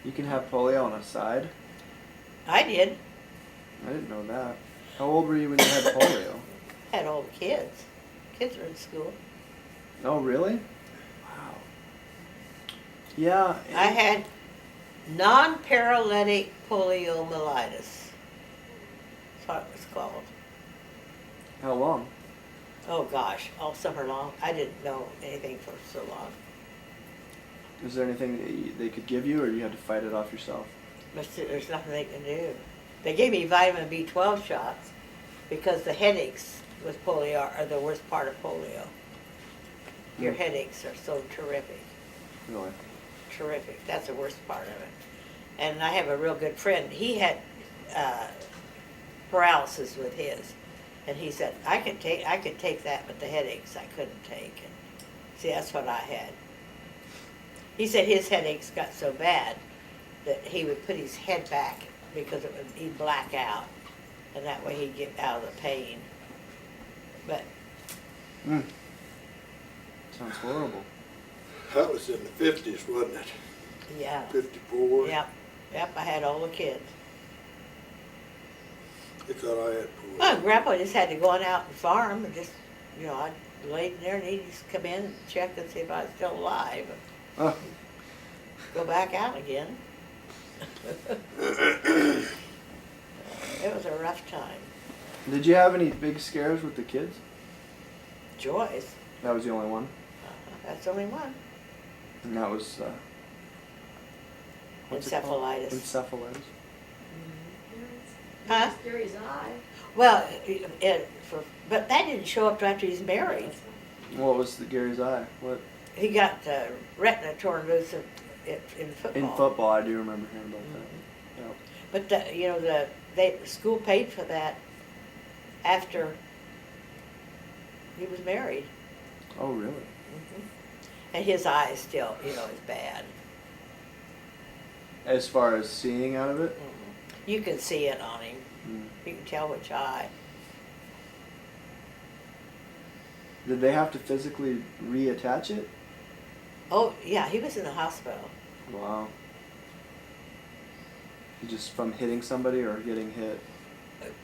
You can have polio on a side? I did. I didn't know that. How old were you when you had polio? Had all the kids. Kids were in school. Oh, really? Wow. Yeah. I had non-paralytic poliomyelitis. That's what it was called. How long? Oh gosh, all summer long. I didn't know anything for so long. Is there anything that they could give you, or you had to fight it off yourself? But there's nothing they can do. They gave me vitamin B12 shots because the headaches with polio are the worst part of polio. Your headaches are so terrific, Really? terrific. That's the worst part of it. And I have a real good friend. He had paralysis with his, and he said I could take that, but the headaches I couldn't take. And see, that's what I had. He said his headaches got so bad that he would put his head back because he'd black out, and that way he'd get out of the pain. But Mm. Sounds horrible. That was in the 50s, wasn't it? yeah, 54. yep, I had all the kids. They thought I had polio. Well, Grandpa just had to go on out and farm, and just, I laid there, and he'd just come in and check and see if I was still alive, and Oh, go back out again. It was a rough time. did you have any big scares with the kids? Joyce, That was the only one, that's only one. and that was what's it called? Encephalitis. Encephalitis. Huh? Gary's eye. Well, but that didn't show up till after he's married. What was the Gary's eye? What He got retina torn loose in football. in football? I do remember hearing about that. Yeah. But the school paid for that after he was married, Oh, really? and his eye still, is bad. As far as seeing out of it? You can see it on him. Mm. You can tell which eye. Did they have to physically reattach it? Oh, yeah, he was in the hospital. Wow. Just from hitting somebody or getting hit?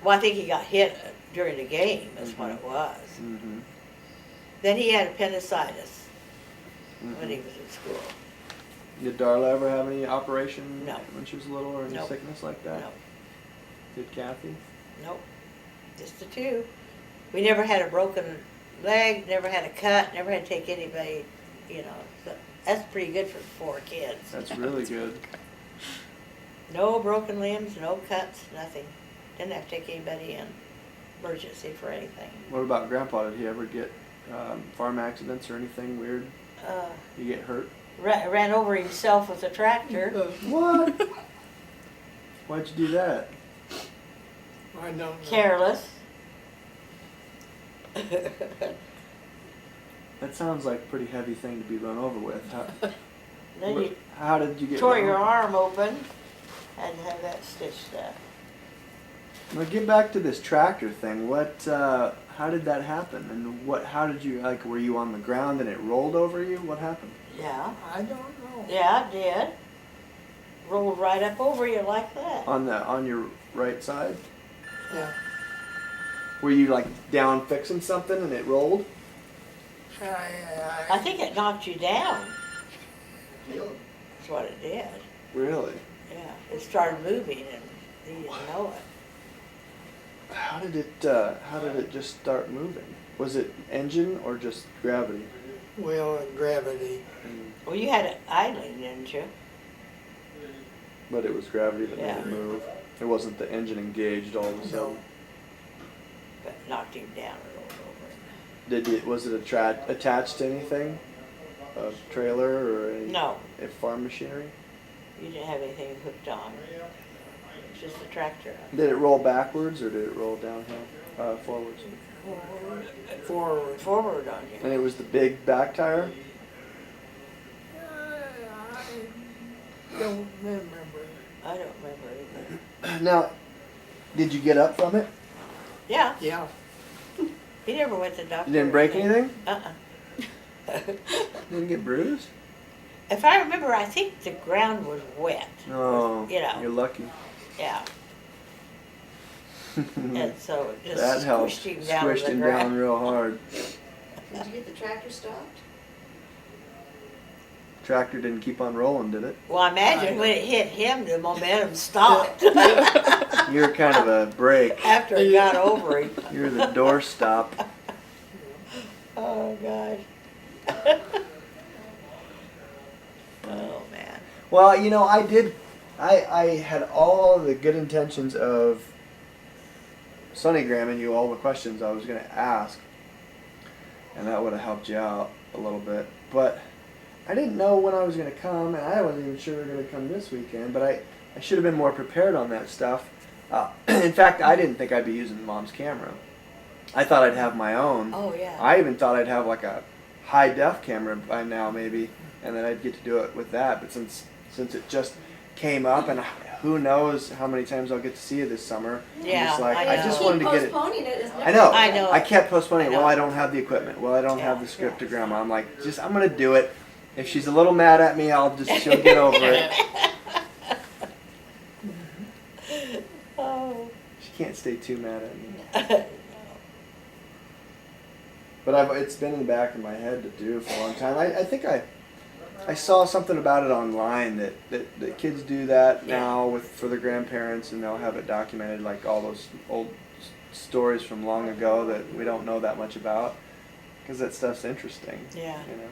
Well, I think he got hit during the game, is what it was. Mm-hmm. Then he had appendicitis Mm-hmm. when he was in school. Did Darla ever have any operation No. when she was little or any Nope. sickness like that? No, Did Kathy? nope, just the two. We never had a broken leg, never had a cut, never had to take anybody, you know, so that's pretty good for 4 kids. That's really good. No broken limbs, no cuts, nothing. Didn't have to take anybody in emergency for anything. What about Grandpa? Did he ever get farm accidents or anything weird? Uh, You get hurt? ran over himself with a tractor. What? Why'd you do that? I don't know. Careless. That sounds like a pretty heavy thing to be run over with. Then you How did you get tore run your over? arm open. Had to have that stitched up. Now get back to this tractor thing. How did that happen? And how did you, like, were you on the ground and it rolled over you? What happened? Yeah, I don't know. yeah, it did. Rolled right up over you like that. On your right side? Yeah. Were you like down fixing something and it rolled? I think it knocked you down. That's what it did. Really? Yeah, it started moving and you didn't know it. How did it just start moving? Was it engine or just gravity? Well, gravity. Well, you had it idling, didn't you? But it was gravity that Yeah. made it move. It wasn't the engine engaged all of a sudden. But knocked him down and rolled over him. Was it attached to anything? A trailer or any No, farm machinery? you didn't have anything hooked on. It's just a tractor. Did it roll backwards or did it roll downhill, forwards? Forward. Forward on you. And it was the big back tire? I don't remember. I don't remember either. Now, did you get up from it? Yeah, Yeah. he never went to the doctor. You didn't break anything? Uh-uh. Didn't get bruised? If I remember, I think the ground was wet. Oh, You know. you're lucky. Yeah, and so it just That helps. squished him down to Squished the him down ground. real hard. Did you get the tractor stopped? Tractor didn't keep on rolling, did it? Well, I imagine when it hit him, the momentum stopped You're kind of a brake. after it got over him. You're the doorstop. Oh, God. Oh, man. Well, you know, I had all the good intentions of Sonnygramming you all the questions I was going to ask, and that would have helped you out a little bit. But I didn't know when I was going to come, and I wasn't even sure we were going to come this weekend, but I should have been more prepared on that stuff. In fact, I didn't think I'd be using Mom's camera. I thought I'd have my own. Oh, yeah. I even thought I'd have like a high-def camera by now maybe, and then I'd get to do it with that. But since it just came up, and who knows how many times I'll get to see you this summer. Yeah, I'm just like, I I know. just Keep wanted to get it. postponing it. It's never I know. I know. I kept postponing I it. know. Well, I don't have the equipment. Well, I don't have Yeah, the scriptogram. I'm like, I'm gonna do it. If she's a little mad at me, she'll get over it. Oh. She can't stay too mad at me. But it's been in the back of my head to do for a long time. I think I saw something about it online that kids do that now for their grandparents, and they'll have it documented, like all those old stories from long ago that we don't know that much about, because that stuff's interesting. Yeah. You know.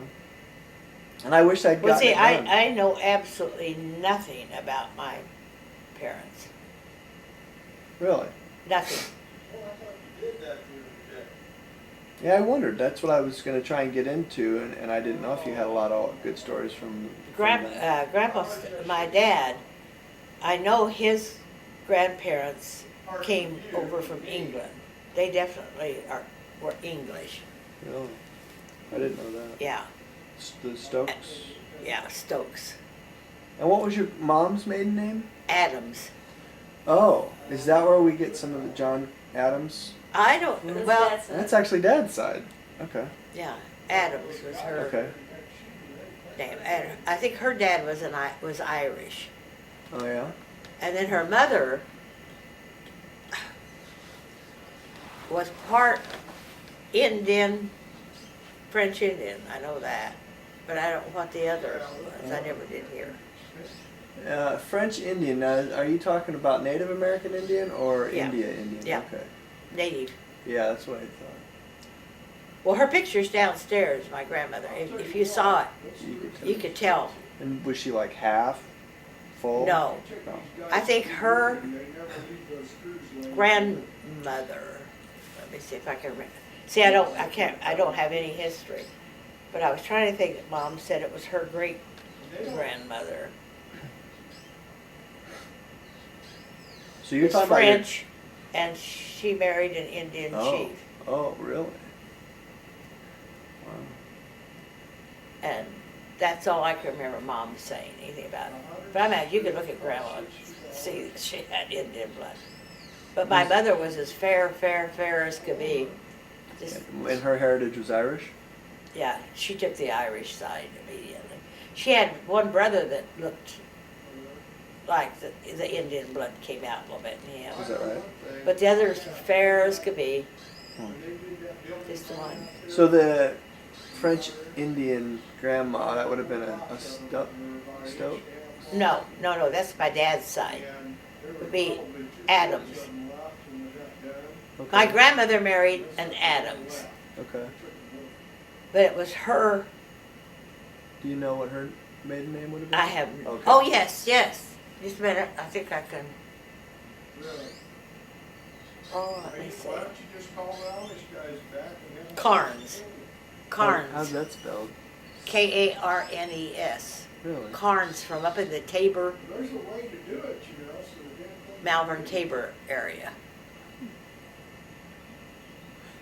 And I wish I'd gotten Well, see, it done. I know absolutely nothing about my parents. Really? Nothing. Yeah, I wondered. That's what I was going to try and get into, and I didn't know if you had a lot of good stories from them. Grandpa's, my dad, I know his grandparents came over from England. They definitely were English. Really? I didn't know that. Yeah, The Stokes. yeah, Stokes. And what was your mom's maiden name? Adams. Oh, is that where we get some of the John Adams? I don't, That's well, Dad's side. That's actually Dad's side. Okay. yeah, Adams was her. Okay. name. And I think her dad was Irish. Oh yeah. And then her mother was part Indian, French Indian, I know that. But I don't know what the other was, I never did hear. French Indian. Now, are you talking about Native American Indian or Yeah. India Indian? Yeah. Okay. Native. Yeah, that's what I thought. Well, her picture's downstairs, my grandmother. If you saw it, you could tell. And was she like half full? No. No. I think her grandmother, let me see if I can remember. See, I don't have any history. But I was trying to think that Mom said it was her great grandmother. So you're It's talking French, and she married an Indian about your... chief. Oh, really? Wow. And that's all I can remember Mom saying anything about it. But I mean, you could look at Grandma and see that she had Indian blood. But my mother was as fair as could be. Just, And her heritage was Irish? yeah, she took the Irish side immediately. She had one brother that looked like the Indian blood came out a little bit in him. Is that right? But the others were fair as could be. Hmm. Just one. So the French Indian grandma, that would have been a Stoat? No, that's my dad's side. Would be Adams. Okay. My grandmother married an Adams, Okay. but it was her. Do you know what her maiden name would have been? I have. Okay. Oh yes. Just a minute. I think I can. Oh, let me see. Carnes. How's that spelled? Karnes. Really? Carnes from up in the Tabor, There's a way to do it, so they Malvern Tabor area.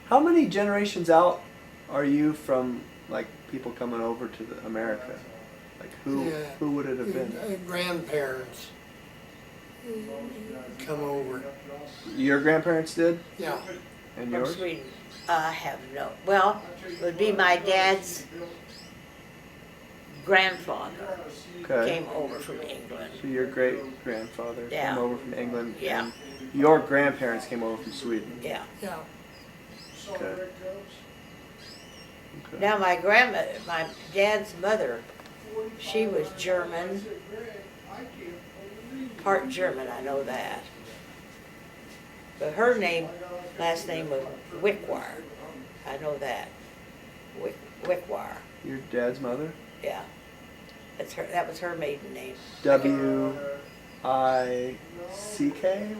How many generations out are you from, like, people coming over to America? Like, who would it have been? Grandparents come over. Your grandparents did? Yeah. And From yours? Sweden. I have no. Well, it would be my dad's grandfather Okay. came over from England. So your great-grandfather Yeah. came over from England. Yeah. And your grandparents came over from Sweden. Yeah. Yeah. Okay. Okay. Now my dad's mother, she was German, part German, I know that. But her last name was Wickwire. I know that. Wickwire. Your dad's mother? Yeah. That was her maiden name. W-I-C-K?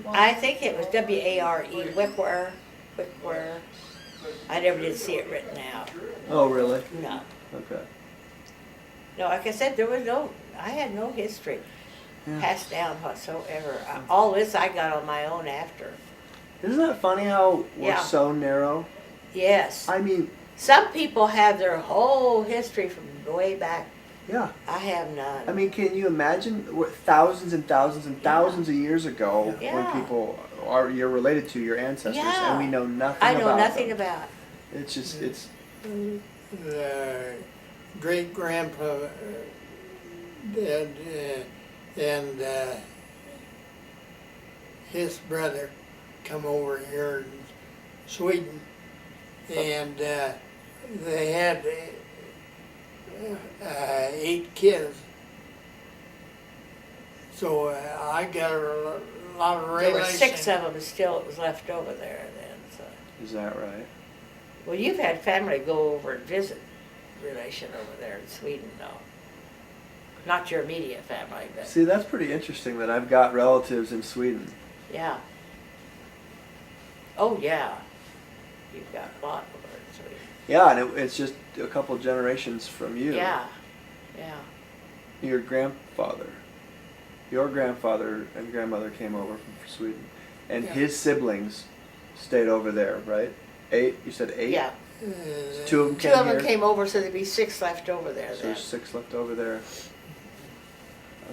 I think it was W-A-R-E, Wickwire. I never did see it written out. Oh, really? No. Okay. No, like I said, I had no history Yeah. passed down whatsoever. All this I got on my own after. Isn't that funny how we're Yeah. so narrow? Yes. I mean, Some people have their whole history from way back. yeah. I have none. I mean, can you imagine thousands and thousands and thousands of years ago when Yeah. people you're related to your ancestors Yeah. and we know nothing I about know nothing them. about. It's just, it's, The great grandpa did, and his brother come over here in Sweden, and they had 8 kids. So I got a lot of There relation. were 6 of them still that was left over there then. So. is that right? Well, you've had family go over and visit relation over there in Sweden, though. Not your immediate family, but See, that's pretty interesting that I've got relatives in Sweden. yeah. Oh yeah, you've got a lot over in Sweden. Yeah, and it's just a couple generations from you. Yeah. Your grandfather and grandmother came over from Sweden. And Yeah. his siblings stayed over there, right? 8? You said 8? Yeah. 2 of them 2 came of them here? came over, so there'd be 6 left over there So then. there's 6 left over there.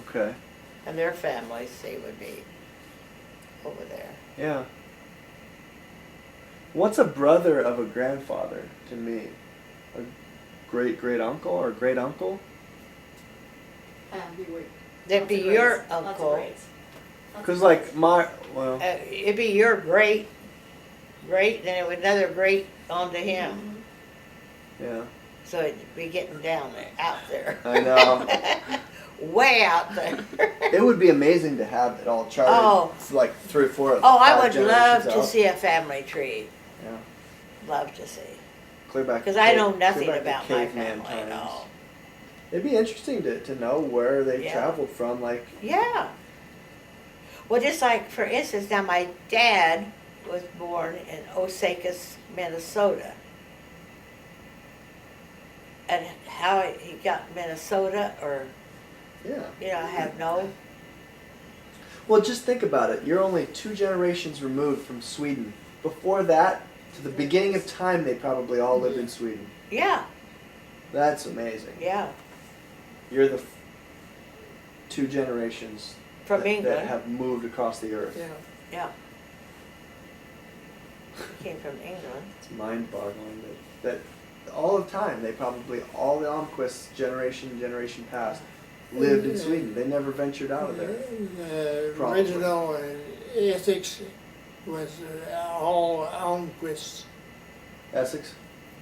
Okay. And their families, they would be over there. Yeah. What's a brother of a grandfather to me? A great uncle or great uncle? He would. That'd be your uncle. Because like well, It'd be your great, then it would another great onto him. yeah, So it'd be getting down there, out there. I know. Way out there. It would be amazing to have it all charted, Oh. like 3 or 4. Oh, I 5 would love generations to out. see a family tree. Yeah, Love to see. clear back. Because to I cave- know clear nothing back to about my caveman family at times. all. It'd be interesting to know where they Yeah. traveled from. Like, Yeah. Well, just like, for instance, now my dad was born in Osakis, Minnesota. And how he got Minnesota, or, yeah. I have no, Well, just think about it. You're only 2 generations removed from Sweden. Before that, to the beginning of time, they probably all lived in Sweden. yeah, That's amazing. yeah, You're the 2 generations from that England. have moved across the earth. Yeah. Yeah. He came from England. It's mind-boggling that all of time, they probably, all the Almquists, generation past, lived in Sweden. They never ventured out of there. The Probably. original ethics was all Almquists. Essex?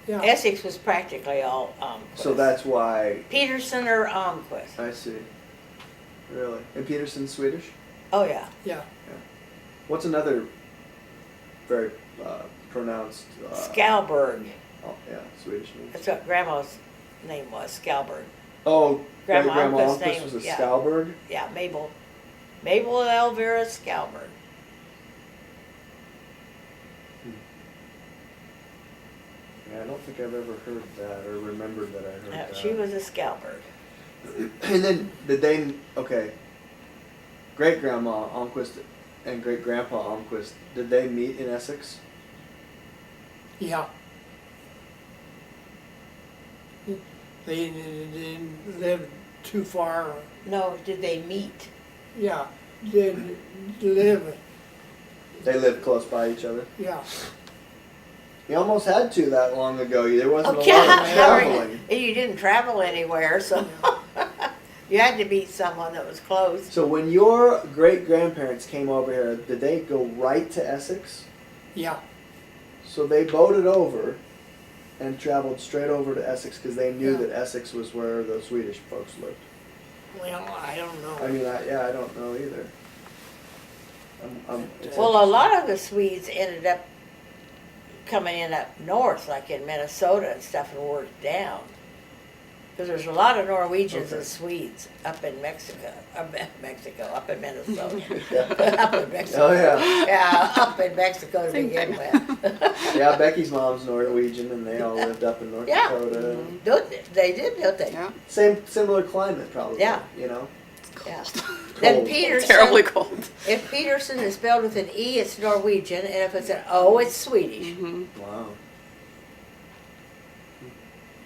Yeah. Essex was practically all Almquist. So that's why, Peterson or Almquist. I see. Really? And Peterson's Swedish? Oh, yeah. Yeah. What's another very pronounced... Scalberg. Oh, yeah, Swedish name. That's what Grandma's name was, Scalberg. Oh, Grandma Grandma Almquist's Almquist name, was a yeah. Scalberg? Yeah, Mabel. Mabel Elvira Scalberg. Yeah, I don't think I've ever heard that or remembered that I heard that. She was a Scalberg. And then did they? Okay. Great Grandma Almquist and Great Grandpa Almquist, did they meet in Essex? Yeah. They didn't live too far. No, did they meet? Yeah. Didn't live. They lived close by each other. Yeah. You almost had to that long ago. There wasn't Okay, a lot of how are traveling. you didn't travel anywhere, so you had to meet someone that was close. So when your great grandparents came over here, did they go right to Essex? Yeah. So they boated over and traveled straight over to Essex because they knew Yeah. that Essex was where the Swedish folks lived. Well, I don't know. I mean, I don't know either. It's Well, a lot of the Swedes ended up coming in up north, like in Minnesota and stuff, and worked down. Because there's a lot of Norwegians Okay. and Swedes up in Mexico, up in Minnesota. Yeah. Up in Mexico. Oh, yeah. Yeah, up in Mexico to begin with. Yeah, Becky's mom's Norwegian, and they all lived up in North Yeah. Dakota. They did, don't they? Yeah, Similar climate, probably. Yeah. You know. Yeah. Then Cold. Peterson. terribly cold. If Peterson is spelled with an E, it's Norwegian, and if it's an O, it's Swedish. Hmm. Wow.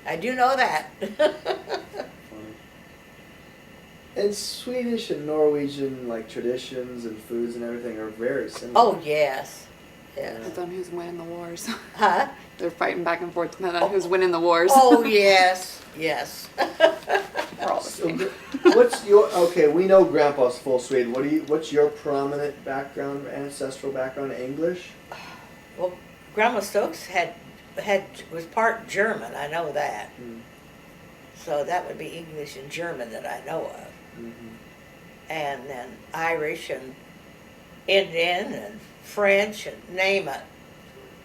I do know that. Funny. And Swedish and Norwegian like traditions and foods and everything are very similar. Oh, yes. Yes. Depends on who's winning the wars. Huh? They're fighting back and forth depending on who's winning the wars. Oh, yes. Yes. We're all the So, same. what's your okay? We know Grandpa's full Swede. What's your prominent background, ancestral background? English. Well, Grandma Stokes was part German. I know that. Mm. So that would be English and German that I know of. Mm-hmm. And then Irish and Indian and French and name it.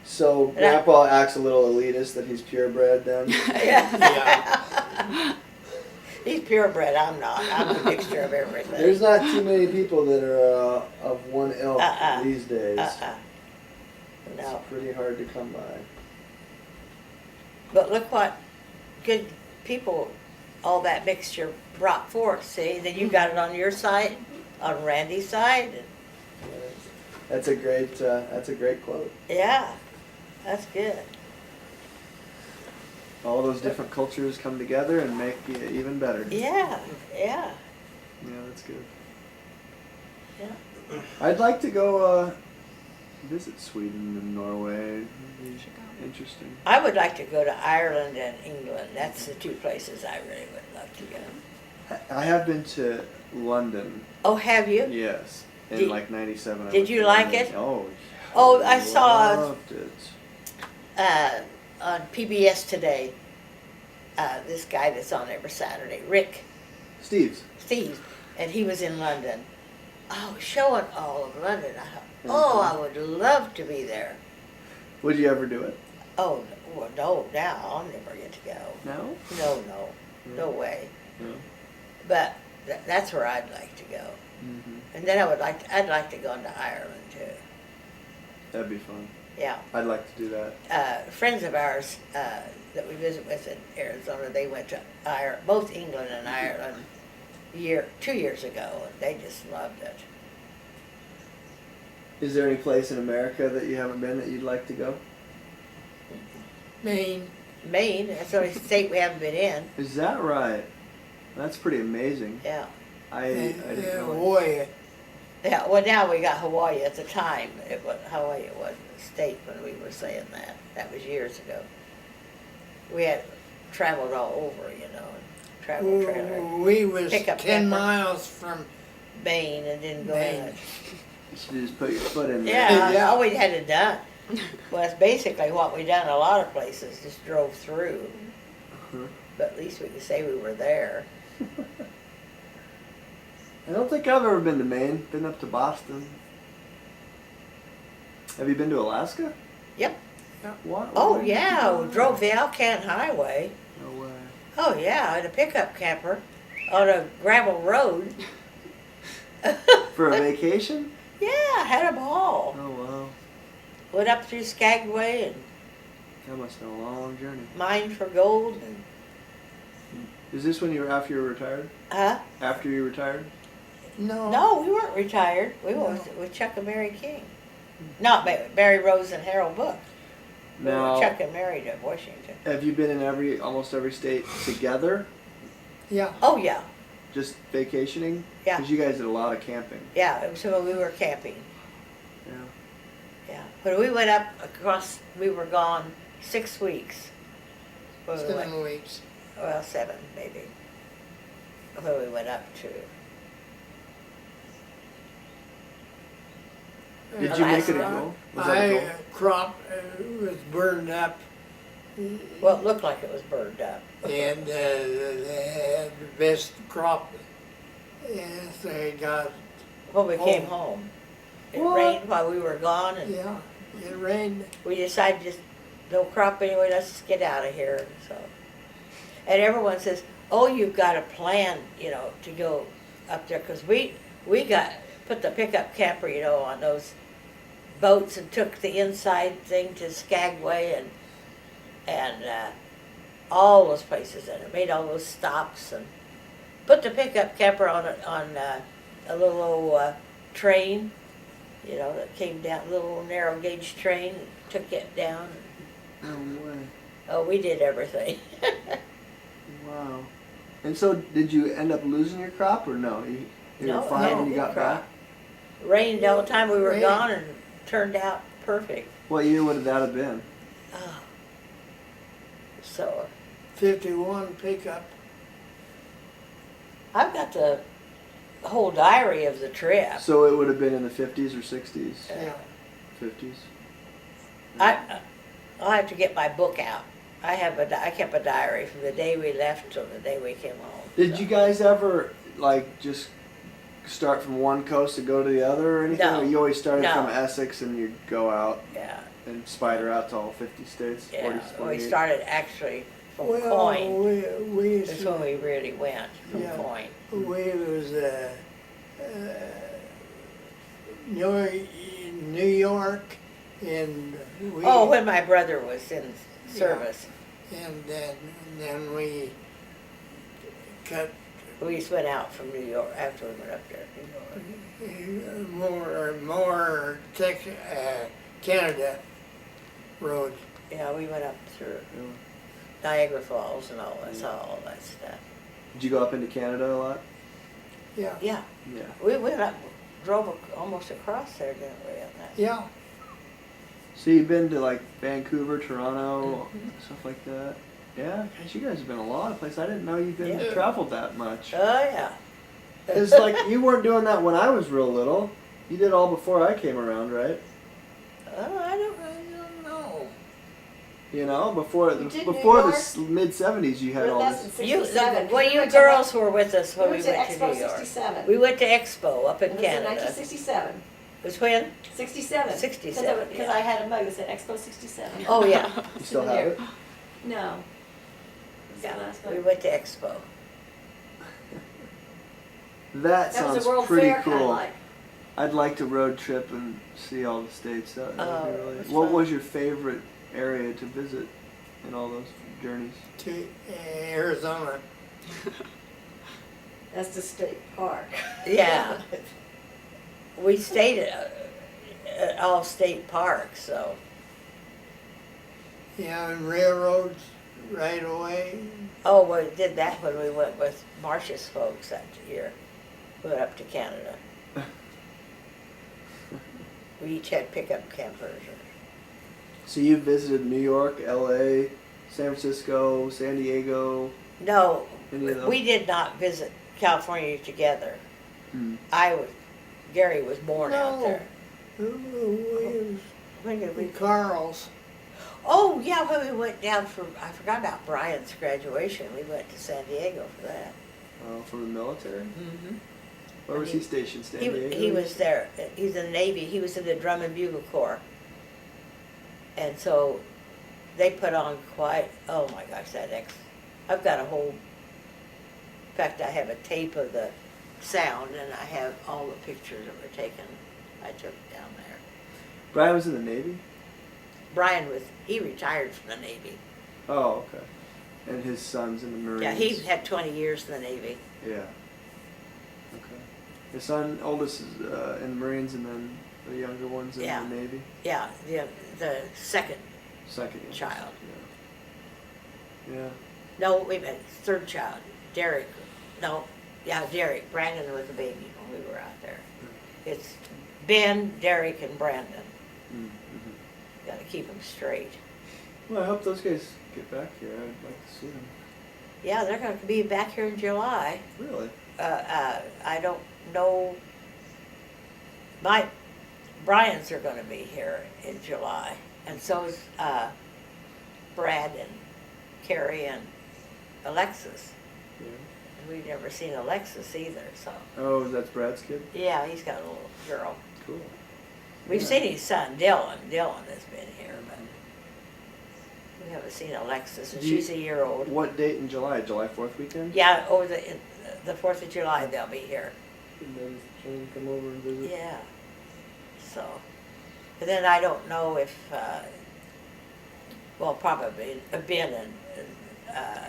So Grandpa acts a little elitist that he's purebred then. Yeah. He's purebred. I'm not. I'm a mixture of everything. There's not too many people that are of one ilk Uh-uh. these days. No. It's pretty hard to come by. But look what good people all that mixture brought forth. See, then you got it on your side, on Randy's side. And That's a great quote. yeah, that's good. All those different cultures come together and make it even better. Yeah, yeah, Yeah, that's good. yeah. I'd like to go visit Sweden and Norway. It'd be interesting. I would like to go to Ireland and England. That's the two places I really would love to go. I have been to London. Oh, have you? Yes, in Did- like '97. I did went you to like London. it? Oh. Oh, I saw- Loved it. On PBS today, this guy that's on every Saturday, Rick Steve's. Steve, and he was in London. Oh, showing all of London. I thought, oh, I would love to be there. Would you ever do it? Oh, well, no, now I'll never get to go. No. No way. No. But that's where I'd like to go. Mm-hmm. And then I'd like to go into Ireland too. That'd be fun. Yeah. I'd like to do that. Friends of ours that we visit with in Arizona, they went to both England and Ireland 2 years ago, and they just loved it. Is there any place in America that you haven't been that you'd like to go? Maine. Maine, that's the only state we haven't been in. Is that right? That's pretty amazing. Yeah. I didn't know. Hawaii. Yeah, well, now we got Hawaii. At the time, Hawaii wasn't a state when we were saying that. That was years ago. We had traveled all over, you know, and traveled trailer. We was Pick up 10 camper. miles from Maine and didn't go Maine. in. You should just put your foot in there. Yeah, Yeah. all we had to done. Well, that's basically what we done a lot of places, just drove through. Uh-huh. But at least we could say we were there. I don't think I've ever been to Maine. Been up to Boston. Have you been to Alaska? Yep. What? Oh, yeah, we drove the Alcan Highway. No way. Oh, yeah, in a pickup camper on a gravel road. For a vacation? Yeah, had a ball. Oh wow. Went up through Skagway and That must have been a long journey. mined for gold. And, Is this when after you were retired? After you retired? no. No, we weren't retired. We were with Chuck and Mary King. Not Mary Rose and Harold Book. We were Now, Chuck and Mary to Washington. have you been in almost every state together? Yeah. Oh, yeah. Just vacationing? Yeah. Because you guys did a lot of camping. Yeah, it was when we were camping. Yeah. Yeah. When we went up across, we were gone 6 weeks. When we went- 7 weeks. Well, 7 maybe. When we went up to. Did you make it a Alaska. goal? Was that a goal? Crop was burned up, Well, it looked like it was burned up. and they had the best crop. Yes, they got, When we came Oh. home. It What? rained while we were gone, and yeah, it rained. we decided just no crop anyway. Let's just get out of here. So, and everyone says, "Oh, you've got a plan, you know, to go up there," because we put the pickup camper, you know, on those boats and took the inside thing to Skagway and all those places, and it made all those stops and put the pickup camper on a little old train, you know, that came down, a little narrow gauge train, and took it down. No way. Oh, we did everything. Wow. And so, did you end up losing your crop or no? You No, were fine no, when you got crop. back? Rained all the time we were Rained. gone and turned out perfect. What year would that have been? Oh. So 51 pickup. I've got the whole diary of the trip. So it would have been in the 50s or 60s? Yeah. 50s? I'll have to get my book out. I kept a diary from the day we left till the day we came home. Did so. you guys ever, like, just start from one coast to go to the other or anything? No. Or you always started No. from Essex and you'd go out Yeah, and spider out to all 50 states? yeah. 40, We 48? started actually from Well, Coin. we used That's to, when we really went, from Yeah. Coin. we was New York, and we. Oh, when my brother was in service. And then we cut We just went out from New York after we went up there to New York. more Canada road. Yeah, we went up through Yeah. Niagara Falls and all that, saw all that stuff. Did you go up into Canada a lot? Yeah, Yeah, Yeah. we went up, drove almost across there, didn't we, on that? yeah. So you've been to, like, Vancouver, Toronto, Mm-hmm. stuff like that? Yeah, gosh, you guys have been a lot of places. I didn't know you could Yeah. traveled that much. Oh, yeah. It's like you weren't doing that when I was real little. You did all before I came around, right? Oh, I don't know. You know, before You did before New the York? mid '70s, you had With all us this. in You, 67. well, We you went to girls were with us when we Expo went to New York. 67. We went to Expo up in It was in Canada. 1967. It was when? 67. 67, Because yeah. I had a mug that said Expo 67. Oh, yeah. You still have it? No. It's the Yeah, last we one. went to Expo. That That sounds was a World pretty Fair cool. kind of like. I'd like to road trip and see all the states. That would be Oh, really. that's What fun. was your favorite area to visit in all those journeys? To Arizona. That's the state park. Yeah. We stayed at all state parks, so. Yeah, and railroads right away. Oh, we did that when we went with Marcia's folks that year. We went up to Canada. We each had pickup campers. So you visited New York, L.A., San Francisco, San Diego. No, Any of those? we did not visit California together. Hmm. Gary was born out No. there. We When did we? Carl's. Oh, yeah, when we went down for, I forgot about Brian's graduation. We went to San Diego for that. For the military. Mm-hmm. Where was he stationed? San Diego. He was there. He's in the Navy. He was in the Drum and Bugle Corps. And so they put on quite, oh my gosh, I've got a whole, in fact, I have a tape of the sound and I have all the pictures that were taken, I took down there. Brian was in the Navy. He retired from the Navy. Oh, okay. And his son's in the Marines. Yeah, he had 20 years in the Navy. Yeah. Okay. His son, oldest, is in the Marines, and then the younger one's in Yeah. the Navy. Yeah, the second, Second youngest, Child. Yeah. Yeah. no, wait a minute, third child, Derek. No, yeah, Derek. Brandon was a baby when we were out there. It's Ben, Derek, and Brandon. Mm-hmm. Got to keep them straight. Well, I hope those guys get back here. I'd like to see them. Yeah, they're going to be back here in July. Really? I don't know. Brian's are going to be here in July, and so is Brad and Carrie and Alexis. Yeah. And we've never seen Alexis either, so. Oh, that's Brad's kid? Yeah, he's got a little girl. Cool. We've Yeah. seen his son, Dylan. Dylan has been here, but we haven't seen Alexis, and Do you- she's a year old. What date in July? July 4th weekend? Yeah, over the 4th of July they'll be here. And then Shane come over and visit? Yeah. So, but then I don't know if, well, probably Ben and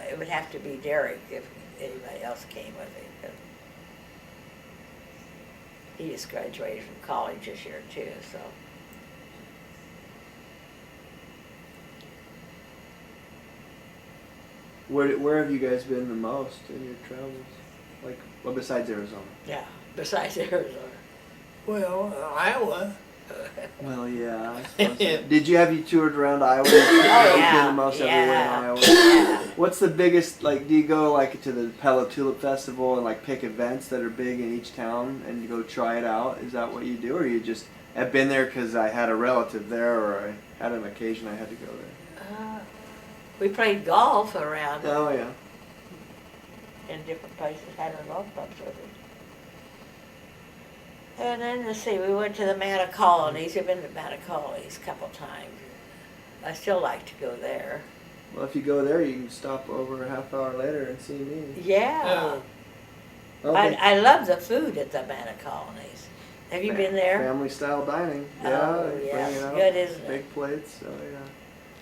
it would have to be Derek if anybody else came with him. 'Cause he just graduated from college this year too, so. Where have you guys been the most in your travels? Like, well, besides Arizona? Yeah, besides Arizona. Well, Iowa. Well, yeah. I suppose so. Did you toured around Iowa? Oh, You've yeah, been the most everywhere in yeah. Iowa. Yeah. What's the biggest, like, do you go, like, to the Palo Tulip Festival and, like, pick events that are big in each town and you go try it out? Is that what you do? Or you just, I've been there because I had a relative there or I had an occasion I had to go there? We played golf around Oh, yeah. in different places, had our golf clubs with us. And then, let's see, we went to the Manna Colonies. I've been to Manna Colonies a couple times. I still like to go there. Well, if you go there, you can stop over a half hour later and see me. Yeah. don't think- I love the food at the Manna Colonies. Have you been there? Family style dining. Oh, Yeah, yeah, bring it it's out. good, isn't it? Big plates. Oh yeah.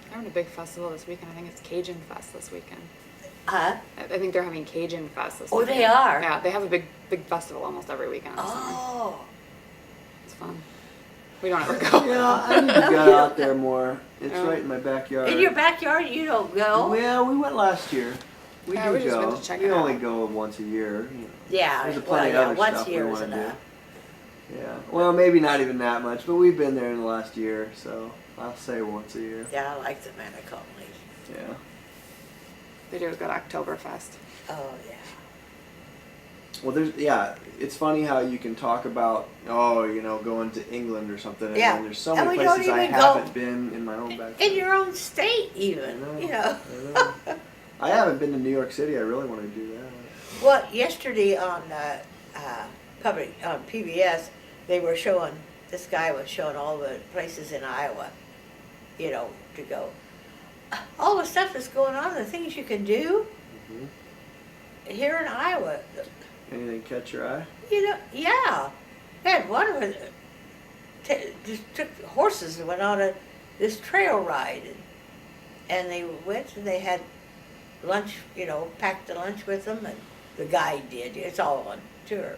They're having a big festival this weekend. I think it's Cajun Fest this weekend. Huh? I think they're having Cajun Fest this Oh, weekend. they are? Yeah, they have a big festival almost every weekend in the summer. Oh. It's fun. We don't ever go. Yeah, I need to get out there more. It's Oh. right in my backyard. In your backyard, you don't go? Well, we went last year. We Yeah, do we just go. went to check we it only out. go once a year. You know. Yeah, There's well, plenty yeah, of other once stuff a we year want is to do. enough. Yeah. Well, maybe not even that much, but we've been there in the last year, so I'll say once a year. Yeah, I like the Manna Colonies. Yeah. They do a good Oktoberfest. Oh, yeah. Well, it's funny how you can talk about, going to England or something, and Yeah. then there's so And many we don't places I even go haven't been in my own backyard. In your own state, even, I know, you know. I know. I haven't been to New York City. I really want to do that. Well, yesterday on on PBS, this guy was showing all the places in Iowa, to go. All the stuff that's going on, the things you can do here in Iowa. Anything catch your eye? Yeah. They had one where just took horses and went on this trail ride. And they went and they had lunch, packed the lunch with them, and the guide did. It's all on tour.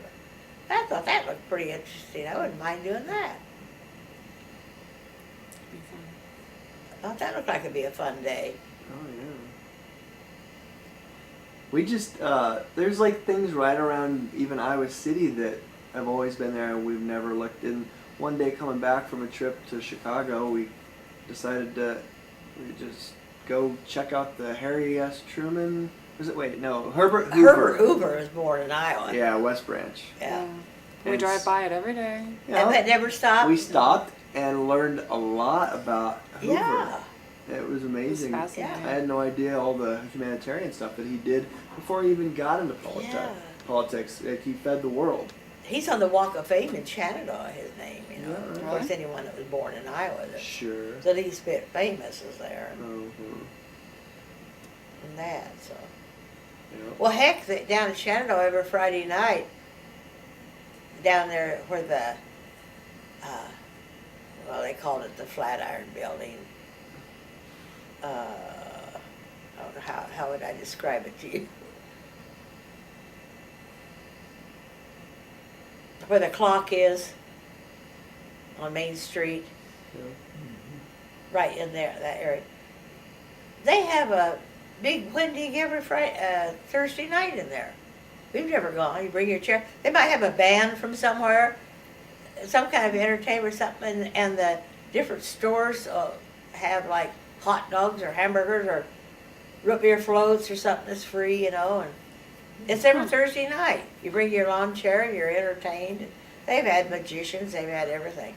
I thought that looked pretty interesting. I wouldn't mind doing that. Be fun. I thought that looked like it'd be a fun day. Oh yeah. We just there's like things right around even Iowa City that have always been there and we've never looked in. One day coming back from a trip to Chicago, we decided to just go check out the Harry S. Truman. Was it? Wait, no, Herbert Hoover. Herbert Hoover was born in Iowa. Yeah, West Branch. Yeah. We And drive by it every day. Yeah, And that never stopped? we stopped and learned a lot about Hoover. Yeah. It was amazing. It's fascinating. I had no idea all the humanitarian stuff that he did before he even got into Yeah. politics. Like, he fed the world. He's on the Walk of Fame in Shenandoah, his name, Yeah, Of right. course, anyone that was born in Iowa Sure. the least bit famous is there Mhm. and that, so. Yeah. Well, heck, down in Shenandoah every Friday night, down there where they called it the Flatiron Building. I don't know how would I describe it to you. Where the clock is on Main Street, Yeah. right in there, that area. They have a big Wendig every Thursday night in there. We've never gone. You bring your chair. They might have a band from somewhere, some kind of entertainment or something, and the different stores have like hot dogs or hamburgers or root beer floats or something that's free, and it's every Thursday night. You bring your lawn chair and you're entertained. They've had magicians. They've had everything.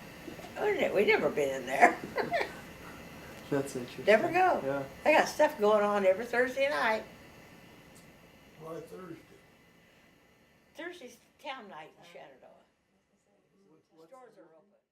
We've never been in there. That's interesting. Never go. Yeah. They got stuff going on every Thursday night. Why Thursday? Thursday's town night in Shenandoah. Stores are open.